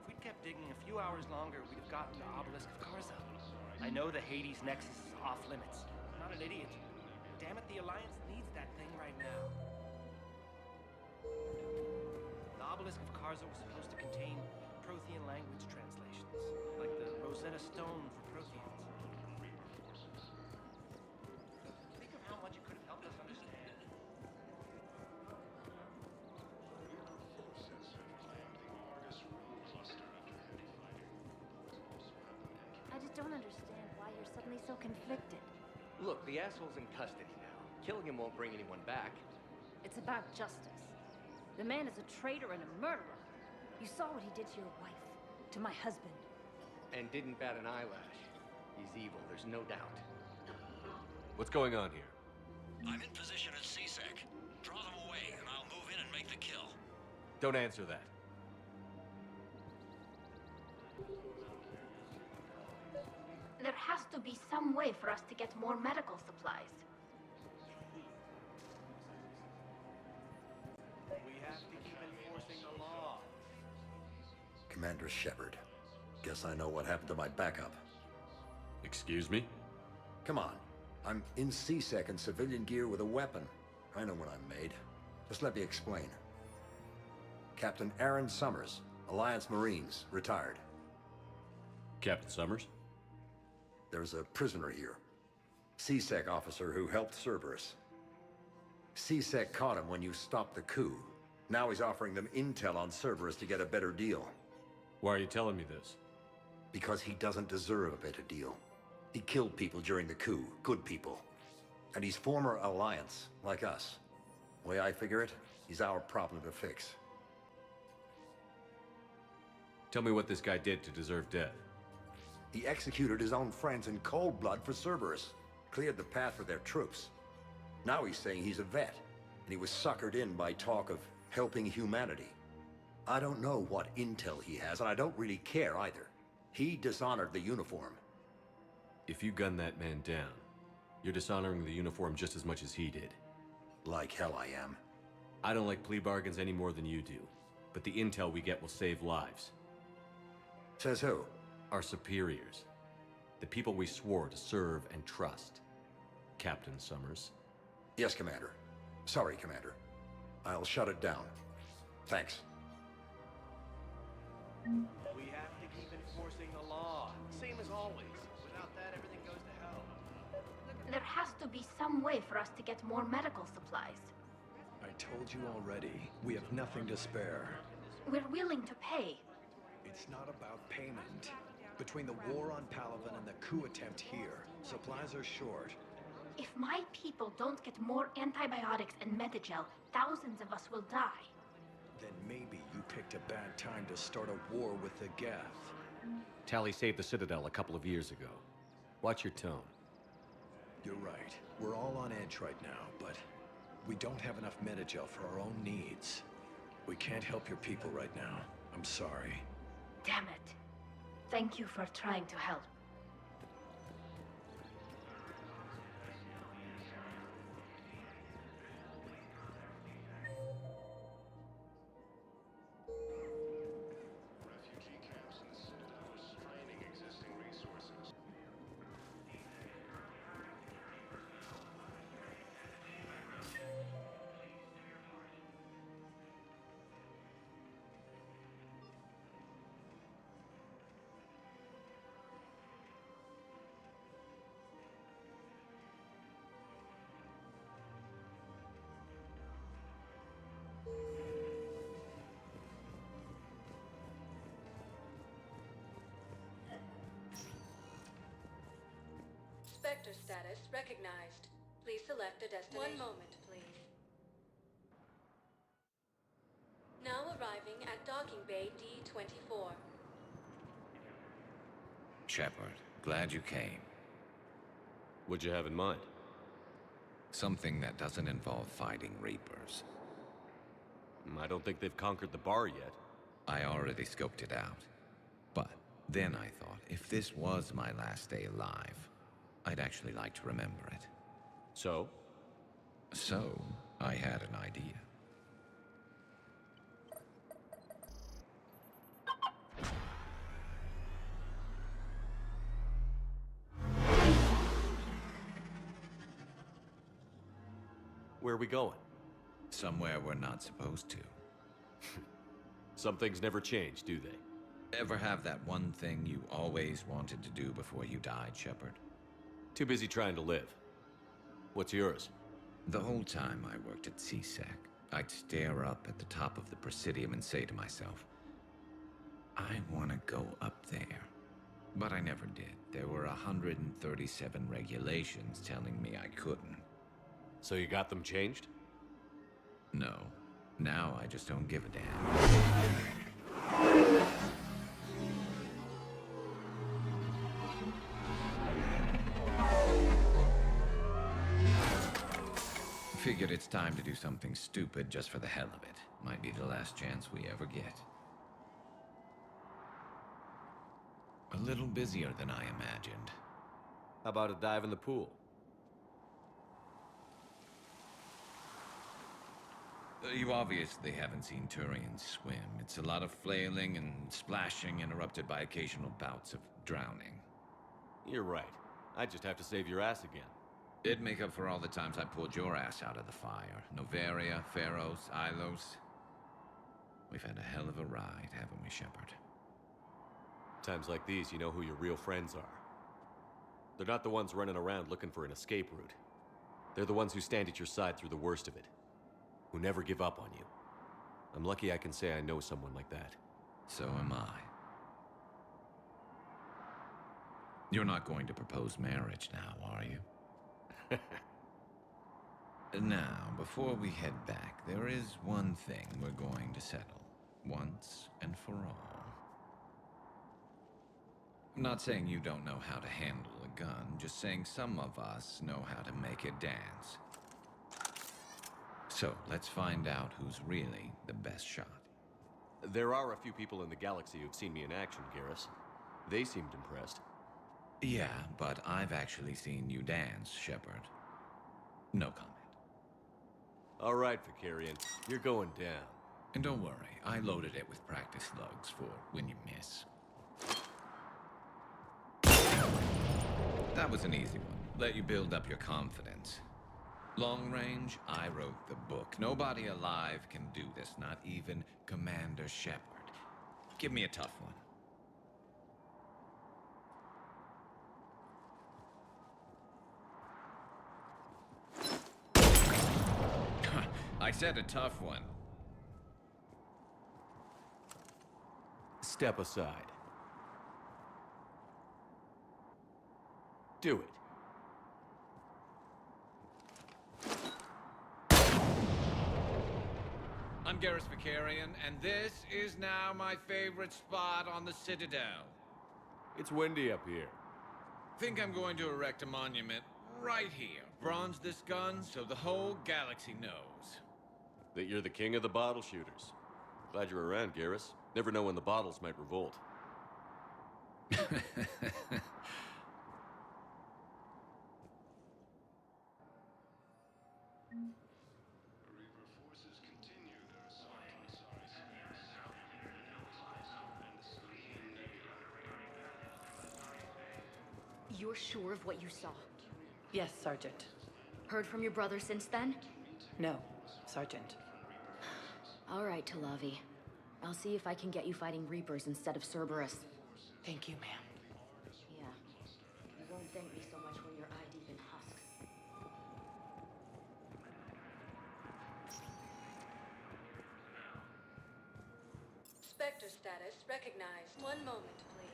If we'd kept digging a few hours longer, we'd have gotten to Obelisk of Karza. I know the Hades Nexus is off limits. I'm not an idiot. Damn it, the Alliance needs that thing right now. The obelisk of Karza was supposed to contain Prothean language translations, like the Rosetta Stone for Protheans. Think of how much it could have helped us understand. I just don't understand why you're suddenly so conflicted. Look, the asshole's in custody now. Killing him won't bring anyone back. It's about justice. The man is a traitor and a murderer. You saw what he did to your wife, to my husband. And didn't bat an eyelash. He's evil, there's no doubt. What's going on here? I'm in position at CSEC. Draw them away, and I'll move in and make the kill. Don't answer that. There has to be some way for us to get more medical supplies. We have to keep enforcing the law. Commander Shepard. Guess I know what happened to my backup. Excuse me? Come on. I'm in CSEC in civilian gear with a weapon. I know what I'm made. Just let me explain. Captain Aaron Summers, Alliance Marines, retired. Captain Summers? There's a prisoner here. CSEC officer who helped Cerberus. CSEC caught him when you stopped the coup. Now he's offering them intel on Cerberus to get a better deal. Why are you telling me this? Because he doesn't deserve a better deal. He killed people during the coup, good people. And he's former Alliance, like us. The way I figure it, he's our problem to fix. Tell me what this guy did to deserve death. He executed his own friends in cold blood for Cerberus. Cleared the path for their troops. Now he's saying he's a vet, and he was suckered in by talk of helping humanity. I don't know what intel he has, and I don't really care either. He dishonored the uniform. If you gun that man down, you're dishonoring the uniform just as much as he did. Like hell I am. I don't like plea bargains any more than you do, but the intel we get will save lives. Says who? Our superiors. The people we swore to serve and trust. Captain Summers. Yes, Commander. Sorry, Commander. I'll shut it down. Thanks. We have to keep enforcing the law, same as always. Without that, everything goes to hell. There has to be some way for us to get more medical supplies. I told you already, we have nothing to spare. We're willing to pay. It's not about payment. Between the war on Palaven and the coup attempt here, supplies are short. If my people don't get more antibiotics and Medigel, thousands of us will die. Then maybe you picked a bad time to start a war with the Geth. Tali saved the Citadel a couple of years ago. Watch your tone. You're right. We're all on edge right now, but we don't have enough Medigel for our own needs. We can't help your people right now. I'm sorry. Damn it. Thank you for trying to help. Refugee camps in the Citadel are straining existing resources. Spectre status recognized. Please select a destination. 1 moment, please. Now arriving at docking bay D-24. Shepard, glad you came. What'd you have in mind? Something that doesn't involve fighting Reapers. I don't think they've conquered the bar yet. I already scoped it out. But then I thought, if this was my last day alive, I'd actually like to remember it. So? So, I had an idea. Where are we going? Somewhere we're not supposed to. Some things never change, do they? Ever have that one thing you always wanted to do before you died, Shepard? Too busy trying to live. What's yours? The whole time I worked at CSEC, I'd stare up at the top of the Presidium and say to myself, I want to go up there. But I never did. There were 137 regulations telling me I couldn't. So you got them changed? No. Now I just don't give a damn. Figured it's time to do something stupid just for the hell of it. Might be the last chance we ever get. A little busier than I imagined. How about a dive in the pool? You obviously haven't seen Turians swim. It's a lot of flailing and splashing, interrupted by occasional bouts of drowning. You're right. I just have to save your ass again. It'd make up for all the times I pulled your ass out of the fire. Noveria, Pharos, Ilos. We've had a hell of a ride, haven't we, Shepard? Times like these, you know who your real friends are. They're not the ones running around looking for an escape route. They're the ones who stand at your side through the worst of it. Who never give up on you. I'm lucky I can say I know someone like that. So am I. You're not going to propose marriage now, are you? Now, before we head back, there is one thing we're going to settle. Once and for all. I'm not saying you don't know how to handle a gun, just saying some of us know how to make it dance. So, let's find out who's really the best shot. There are a few people in the galaxy who've seen me in action, Garrus. They seemed impressed. Yeah, but I've actually seen you dance, Shepard. No comment. All right, Vicarian. You're going down. And don't worry, I loaded it with practice slugs for when you miss. That was an easy one. Let you build up your confidence. Long range, I wrote the book. Nobody alive can do this, not even Commander Shepard. Give me a tough one. I said a tough one. Step aside. Do it. I'm Garrus Vicarian, and this is now my favorite spot on the Citadel. It's windy up here. Think I'm going to erect a monument right here. Bronze this gun so the whole galaxy knows. That you're the king of the bottle shooters. Glad you're around, Garrus. Never know when the bottles might revolt. You're sure of what you saw? Yes, Sergeant. Heard from your brother since then? No, Sergeant. All right, Tali. I'll see if I can get you fighting Reapers instead of Cerberus. Thank you, ma'am. Yeah. You won't thank me so much when you're eye-deep in husks. Spectre status recognized. One moment, please.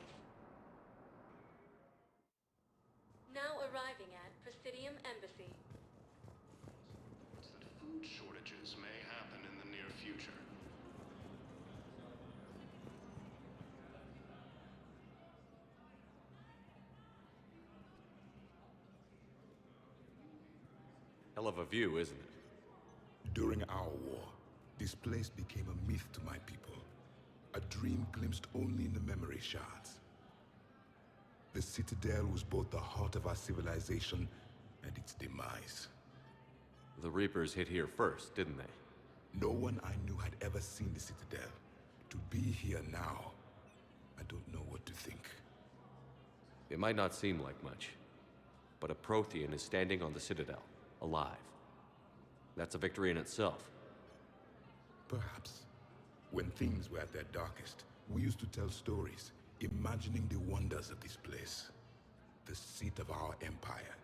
Now arriving at Presidium Embassy. That food shortages may happen in the near future. Hell of a view, isn't it? During our war, this place became a myth to my people. A dream glimpsed only in the memory shards. The Citadel was both the heart of our civilization and its demise. The Reapers hit here first, didn't they? No one I knew had ever seen the Citadel. To be here now, I don't know what to think. It might not seem like much, but a Prothean is standing on the Citadel, alive. That's a victory in itself. Perhaps. When things were at their darkest, we used to tell stories, imagining the wonders of this place. The seat of our empire.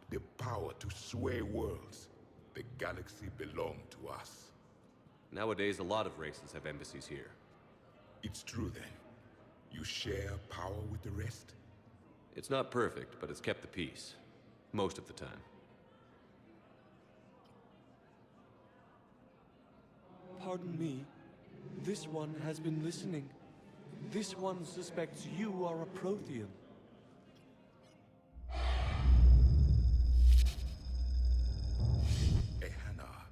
The power to sway worlds. The galaxy belonged to us. Nowadays, a lot of races have embassies here. It's true then. You share power with the rest? It's not perfect, but it's kept the peace. Most of the time. Pardon me. This one has been listening. This one suspects you are a Prothean. Hannah,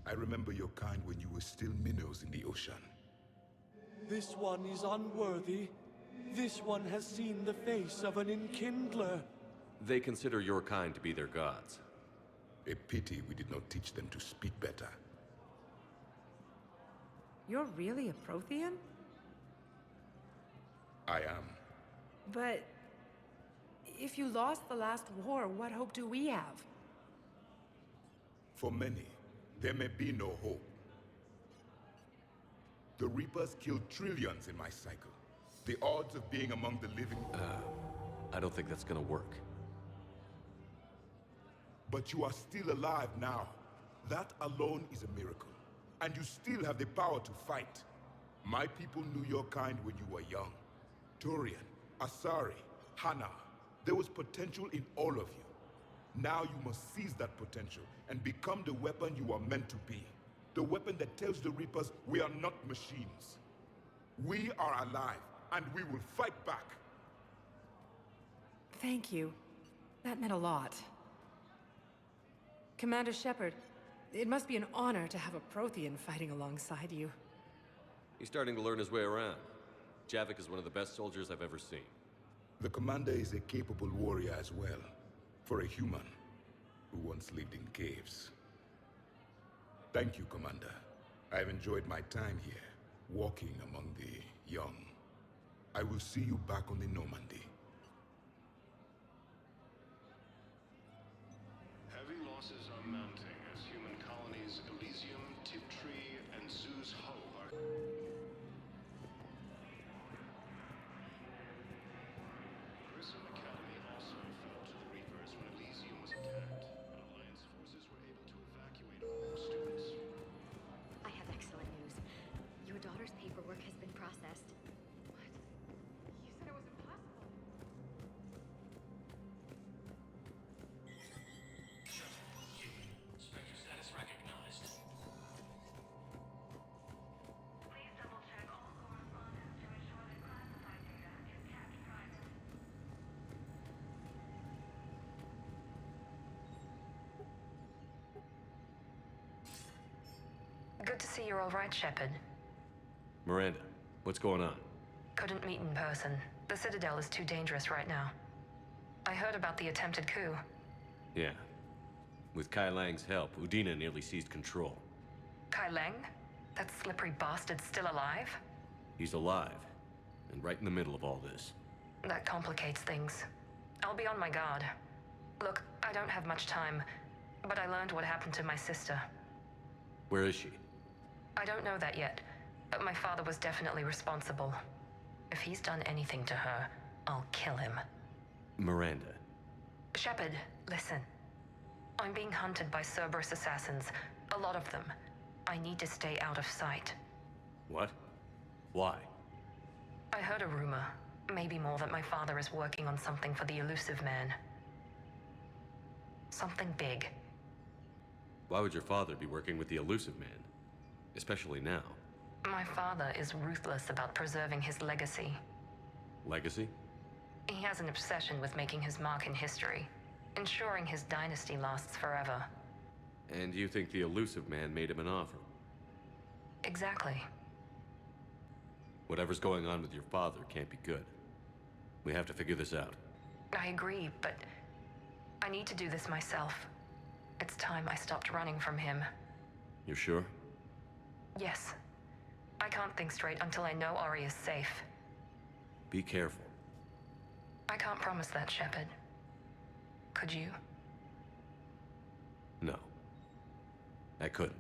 I remember your kind when you were still minnows in the ocean. This one is unworthy. This one has seen the face of an enkindler. They consider your kind to be their gods. A pity we did not teach them to speak better. You're really a Prothean? I am. But if you lost the last war, what hope do we have? For many, there may be no hope. The Reapers killed trillions in my cycle. The odds of being among the living... I don't think that's gonna work. But you are still alive now. That alone is a miracle. And you still have the power to fight. My people knew your kind when you were young. Turian, Asari, Hannah. There was potential in all of you. Now you must seize that potential and become the weapon you are meant to be. The weapon that tells the Reapers we are not machines. We are alive, and we will fight back. Thank you. That meant a lot. Commander Shepard, it must be an honor to have a Prothean fighting alongside you. He's starting to learn his way around. Javik is one of the best soldiers I've ever seen. The commander is a capable warrior as well. For a human who once lived in caves. Thank you, Commander. I've enjoyed my time here, walking among the young. I will see you back on the Normandy. Heavy losses are mounting as human colonies Elysium, Tiptree, and Zeus Hull are... Grissom Academy also fell to the Reapers when Elysium was attacked, but Alliance forces were able to evacuate all students. I have excellent news. Your daughter's paperwork has been processed. What? You said it was impossible. Spectre status recognized. Please double-check all correspondence to ensure that classified data is kept private. Good to see you're all right, Shepard. Miranda, what's going on? Couldn't meet in person. The Citadel is too dangerous right now. I heard about the attempted coup. Yeah. With Kai Lang's help, Udina nearly seized control. Kai Lang? That slippery bastard's still alive? He's alive, and right in the middle of all this. That complicates things. I'll be on my guard. Look, I don't have much time, but I learned what happened to my sister. Where is she? I don't know that yet, but my father was definitely responsible. If he's done anything to her, I'll kill him. Miranda. Shepard, listen. I'm being hunted by Cerberus assassins. A lot of them. I need to stay out of sight. What? Why? I heard a rumor, maybe more, that my father is working on something for the Elusive Man. Something big. Why would your father be working with the Elusive Man? Especially now. My father is ruthless about preserving his legacy. Legacy? He has an obsession with making his mark in history, ensuring his dynasty lasts forever. And you think the Elusive Man made him an offer? Exactly. Whatever's going on with your father can't be good. We have to figure this out. I agree, but I need to do this myself. It's time I stopped running from him. You're sure? Yes. I can't think straight until I know Ori is safe. Be careful. I can't promise that, Shepard. Could you? No. I couldn't.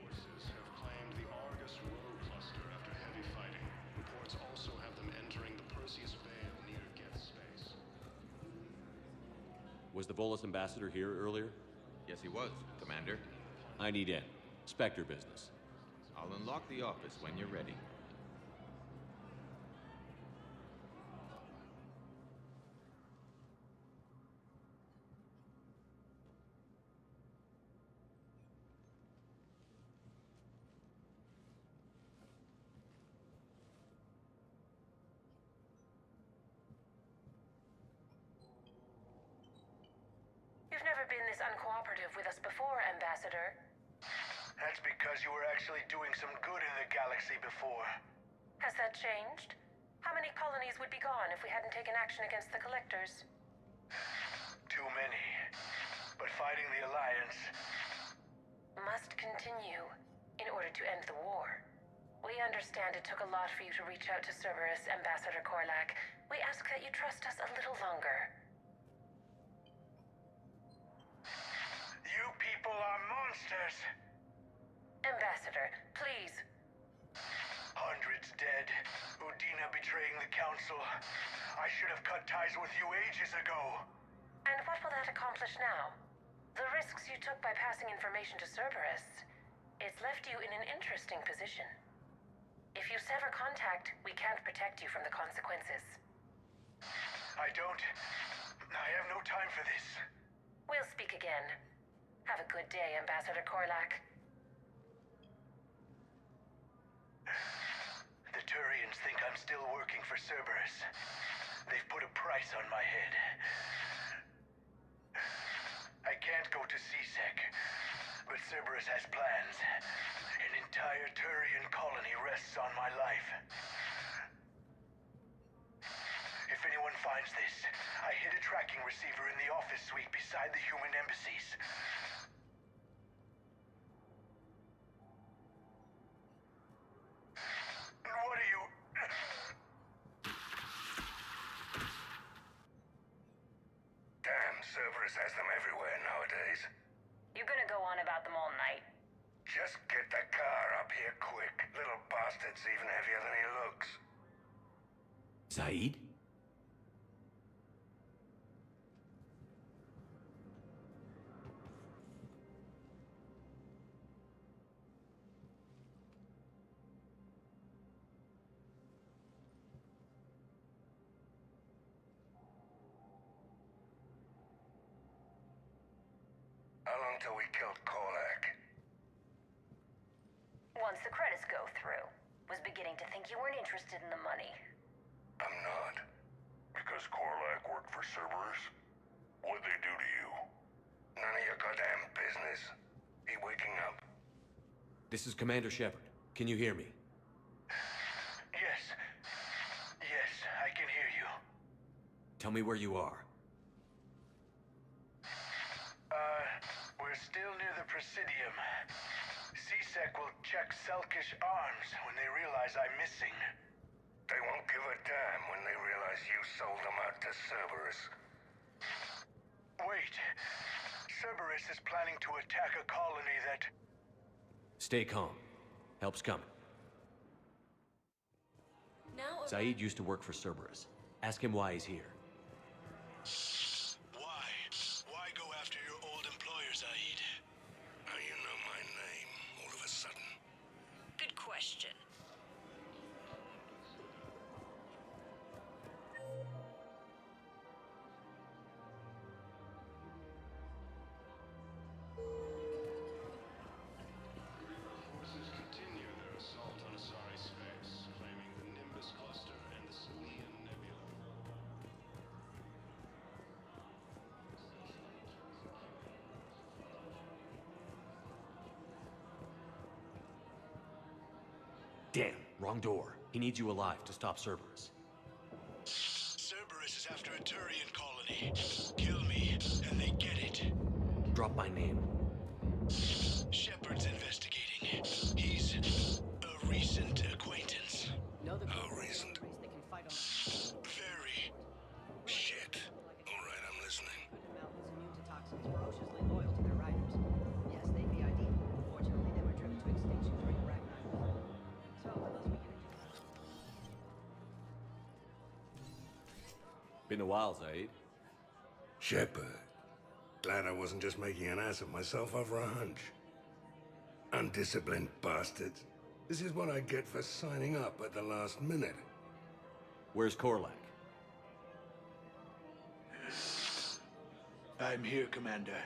Forces have claimed the Argus Row cluster after heavy fighting. Reports also have them entering the Perseus Vale near Geth space. Was the Volus ambassador here earlier? Yes, he was, Commander. I need in. Spectre business. I'll unlock the office when you're ready. You've never been this uncooperative with us before, Ambassador. That's because you were actually doing some good in the galaxy before. Has that changed? How many colonies would be gone if we hadn't taken action against the Collectors? Too many. But fighting the Alliance... must continue in order to end the war. We understand it took a lot for you to reach out to Cerberus, Ambassador Korlak. We ask that you trust us a little longer. You people are monsters! Ambassador, please. Hundreds dead. Udina betraying the Council. I should have cut ties with you ages ago. And what will that accomplish now? The risks you took by passing information to Cerberus. It's left you in an interesting position. If you sever contact, we can't protect you from the consequences. I have no time for this. We'll speak again. Have a good day, Ambassador Korlak. The Turians think I'm still working for Cerberus. They've put a price on my head. I can't go to C-Sec, but Cerberus has plans. An entire Turian colony rests on my life. If anyone finds this, I hid a tracking receiver in the office suite beside the human embassies. What are you... Damn, Cerberus has them everywhere nowadays. You gonna go on about them all night? Just get the car up here quick. Little bastard's even heavier than he looks. Saeed? How long till we killed Korlak? Once the credits go through. Was beginning to think you weren't interested in the money. I'm not. Because Korlak worked for Cerberus? What'd they do to you? None of your goddamn business. He waking up? This is Commander Shepard. Can you hear me? Yes. Yes, I can hear you. Tell me where you are. We're still near the Presidium. C-Sec will check Selkish arms when they realize I'm missing. They won't give a damn when they realize you sold them out to Cerberus. Wait. Cerberus is planning to attack a colony that... Stay calm. Help's coming. Now Saeed used to work for Cerberus. Ask him why he's here. Why? Why go after your old employer, Zaid? How you know my name all of a sudden? Good question. Forces continue their assault on Asari space, claiming the Nimbus cluster and the Selian Nebula. Damn, wrong door. He needs you alive to stop Cerberus. Cerberus is after a Turian colony. Kill me, and they get it. Drop my name. Shepard's investigating. He's a recent acquaintance. No, the How recent? they can fight on Very. Shit. All right, I'm listening. mountains immune to toxins, ferociously loyal to their riders. Yes, they'd be ideal. Unfortunately, they were driven to extinction during the Ragnarok War. So, unless we can... Been a while, Zaid. Shepard. Glad I wasn't just making an ass of myself over a hunch. Undisciplined bastards. This is what I get for signing up at the last minute. Where's Korlak? I'm here, Commander.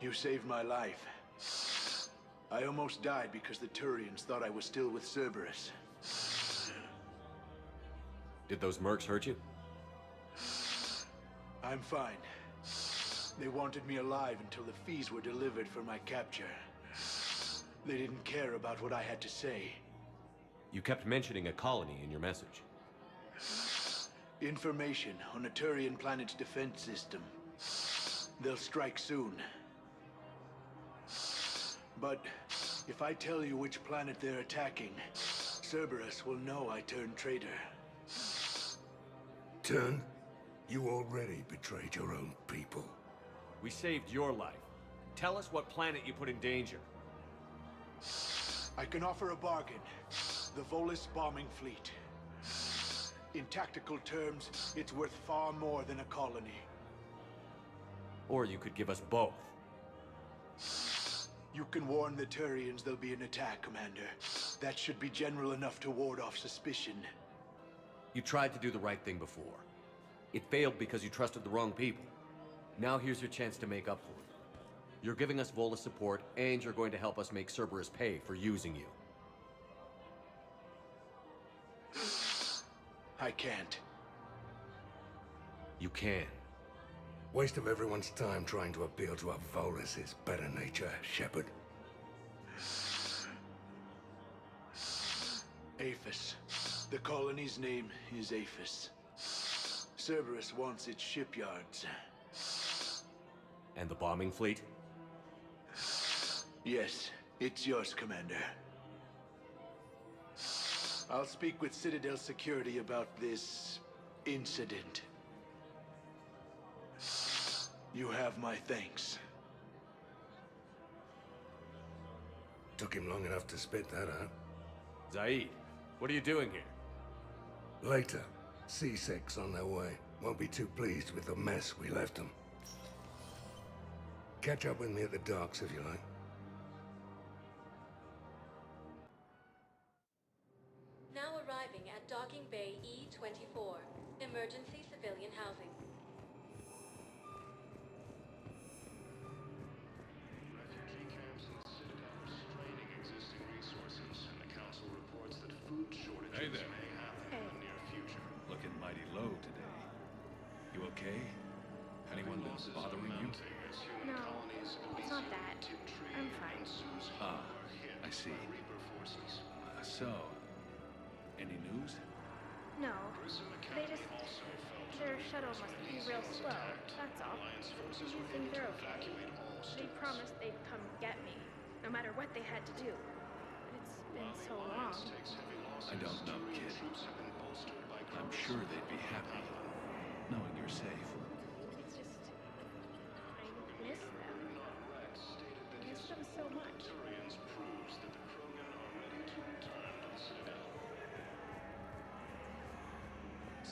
You saved my life. I almost died because the Turians thought I was still with Cerberus. Did those mercs hurt you? I'm fine. They wanted me alive until the fees were delivered for my capture. They didn't care about what I had to say. You kept mentioning a colony in your message. Information on a Turian planet's defense system. They'll strike soon. But if I tell you which planet they're attacking, Cerberus will know I turned traitor. Turned? You already betrayed your own people. We saved your life. Tell us what planet you put in danger. I can offer a bargain. The Volus bombing fleet. In tactical terms, it's worth far more than a colony. Or you could give us both. You can warn the Turians there'll be an attack, Commander. That should be general enough to ward off suspicion. You tried to do the right thing before. It failed because you trusted the wrong people. Now here's your chance to make up for it. You're giving us Volus support, and you're going to help us make Cerberus pay for using you. I can't. You can. Waste of everyone's time trying to appeal to a Volus' better nature, Shepard. Aphis. The colony's name is Aphis. Cerberus wants its shipyards. And the bombing fleet? Yes, it's yours, Commander. I'll speak with Citadel Security about this incident. You have my thanks. Took him long enough to spit that out. Zaid, what are you doing here? Later, C6's on their way. Won't be too pleased with the mess we left them. Catch up with me at the docks if you like. Now arriving at Docking Bay E-24, emergency civilian housing. Refugee camps and citadels straining existing resources, and the council reports that food shortages may happen in the near future. Looking mighty low today. You okay? Anyone been bothering you? No, it's not that. I'm fine. Ah, I see. So, any news? No, they just... Their shuttle must be real slow, that's all. You think they're okay? They promised they'd come get me, no matter what they had to do. But it's been so long. I don't know, kid. I'm sure they'd be happy, knowing you're safe. It's just... I miss them. I miss them so much.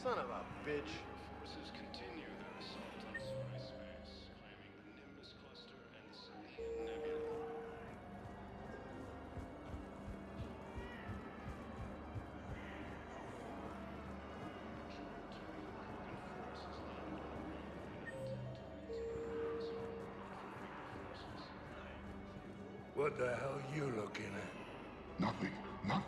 Son of a bitch. Forces continue their assault on Suri space, claiming the Nimbus cluster and the Salian Nebula. What the hell are you looking at? Nothing. Nothing.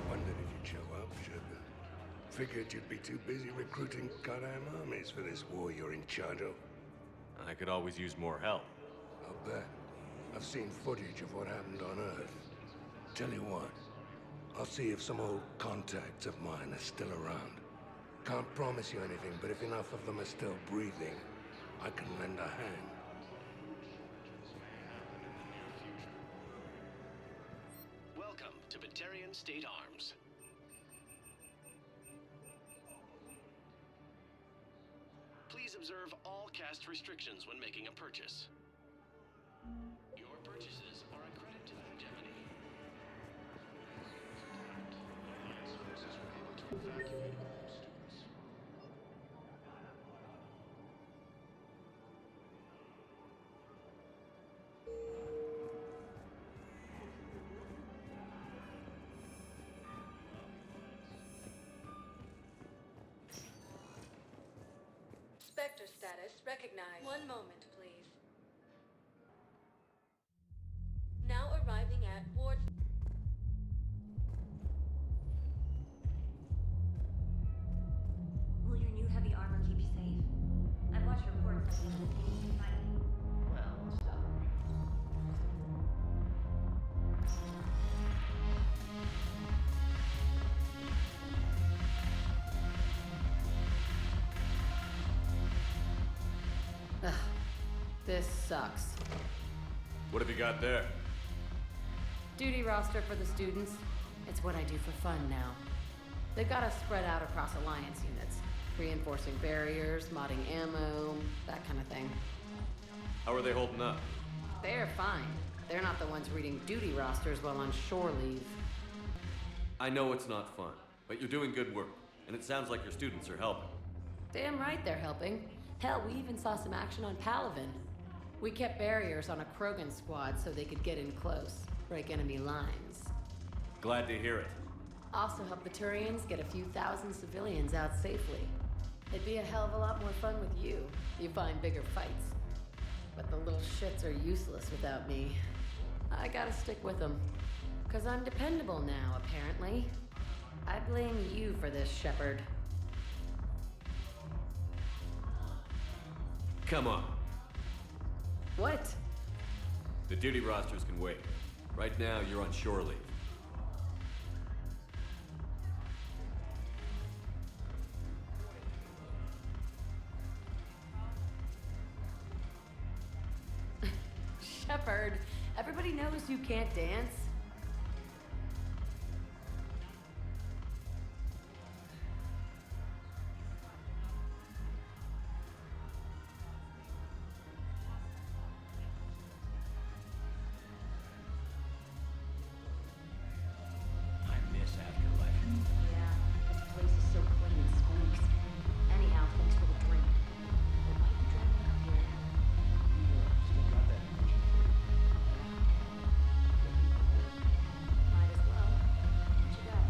Wondered if you'd show up, Shepard. Figured you'd be too busy recruiting goddamn armies for this war you're in charge of. I could always use more help. I'll bet. I've seen footage of what happened on Earth. Tell you what, I'll see if some old contacts of mine are still around. Can't promise you anything, but if enough of them are still breathing, I can lend a hand. Welcome to Batarian State Arms. Please observe all caste restrictions when making a purchase. Your purchases are a credit to the hegemony. Alliance forces were able to evacuate all students. Spectre status recognized. One moment, please. Now arriving at Ward. Will your new heavy armor keep you safe? I've watched reports of you fighting. Well, stop. Ugh, this sucks. What have you got there? Duty roster for the students. It's what I do for fun now. They've got us spread out across Alliance units. Reinforcing barriers, modding ammo, that kind of thing. How are they holding up? They're fine. They're not the ones reading duty rosters while on shore leave. I know it's not fun, but you're doing good work, and it sounds like your students are helping. Damn right they're helping. Hell, we even saw some action on Palaven. We kept barriers on a Krogan squad so they could get in close, break enemy lines. Glad to hear it. Also help the Turians get a few thousand civilians out safely. It'd be a hell of a lot more fun with you. You find bigger fights. But the little shits are useless without me. I gotta stick with them. 'Cause I'm dependable now, apparently. I blame you for this, Shepard. Come on. What? The duty rosters can wait. Right now, you're on shore leave. Shepard, everybody knows you can't dance. I miss Afterlife. Yeah, this place is so clean and squeaks. Anyhow, thanks for the drink. But why are you driving up here? Still got that energy. Might as well. What you got?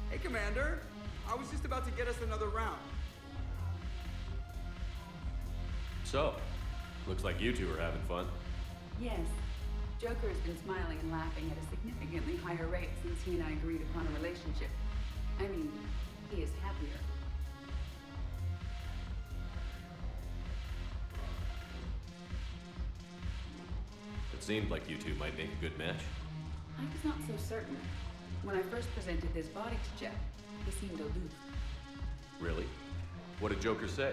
Hey, Commander. I was just about to get us another round. So, looks like you two are having fun. Yes. Joker has been smiling and laughing at a significantly higher rate since he and I agreed upon a relationship. I mean, he is happier. Seemed like you two might make a good match. I was not so certain. When I first presented this body to Jeff, he seemed aloof. Really? What did Joker say?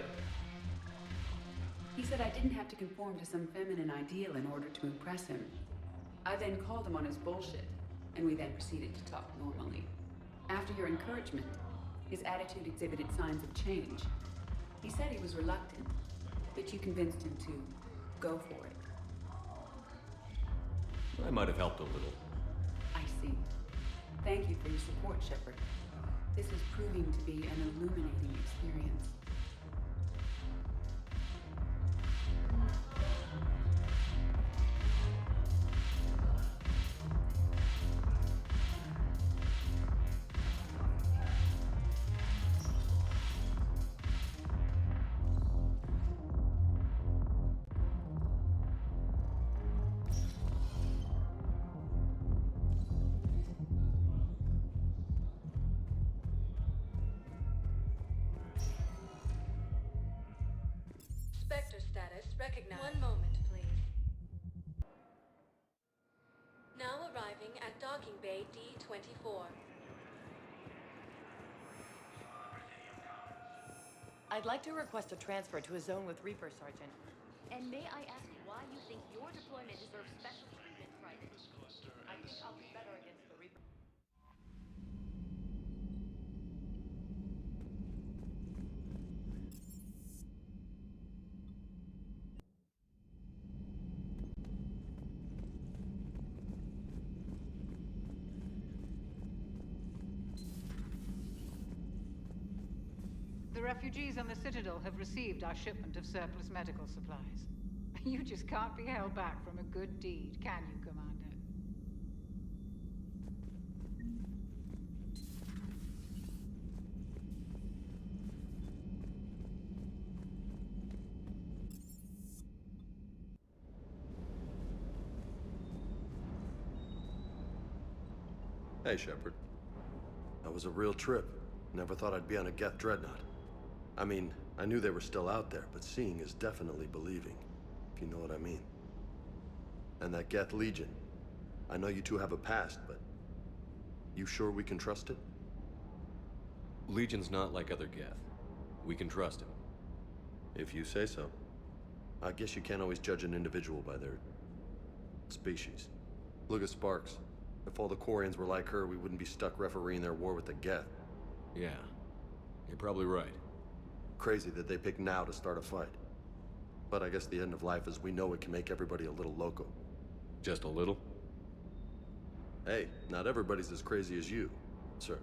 He said I didn't have to conform to some feminine ideal in order to impress him. I then called him on his bullshit, and we then proceeded to talk normally. After your encouragement, his attitude exhibited signs of change. He said he was reluctant, but you convinced him to go for it. I might have helped a little. I see. Thank you for your support, Shepard. This is proving to be an illuminating experience. Spectre status recognized. One moment, please. Now arriving at docking bay D-24. I'd like to request a transfer to a zone with Reaper, Sergeant. And may I ask why you think your deployment deserves special treatment, Private? I think I'll be better against the Reaper. The refugees on the Citadel have received our shipment of surplus medical supplies. You just can't be held back from a good deed, can you, Commander? Hey, Shepard. That was a real trip. Never thought I'd be on a Geth Dreadnought. I mean, I knew they were still out there, but seeing is definitely believing, if you know what I mean. And that Geth Legion. I know you two have a past, but you sure we can trust it? Legion's not like other Geth. We can trust him. If you say so. I guess you can't always judge an individual by their species. Look at Sparks. If all the Quarians were like her, we wouldn't be stuck refereeing their war with the Geth. Yeah, you're probably right. Crazy that they pick now to start a fight. But I guess the end of life is we know it can make everybody a little loco. Just a little? Hey, not everybody's as crazy as you, sir.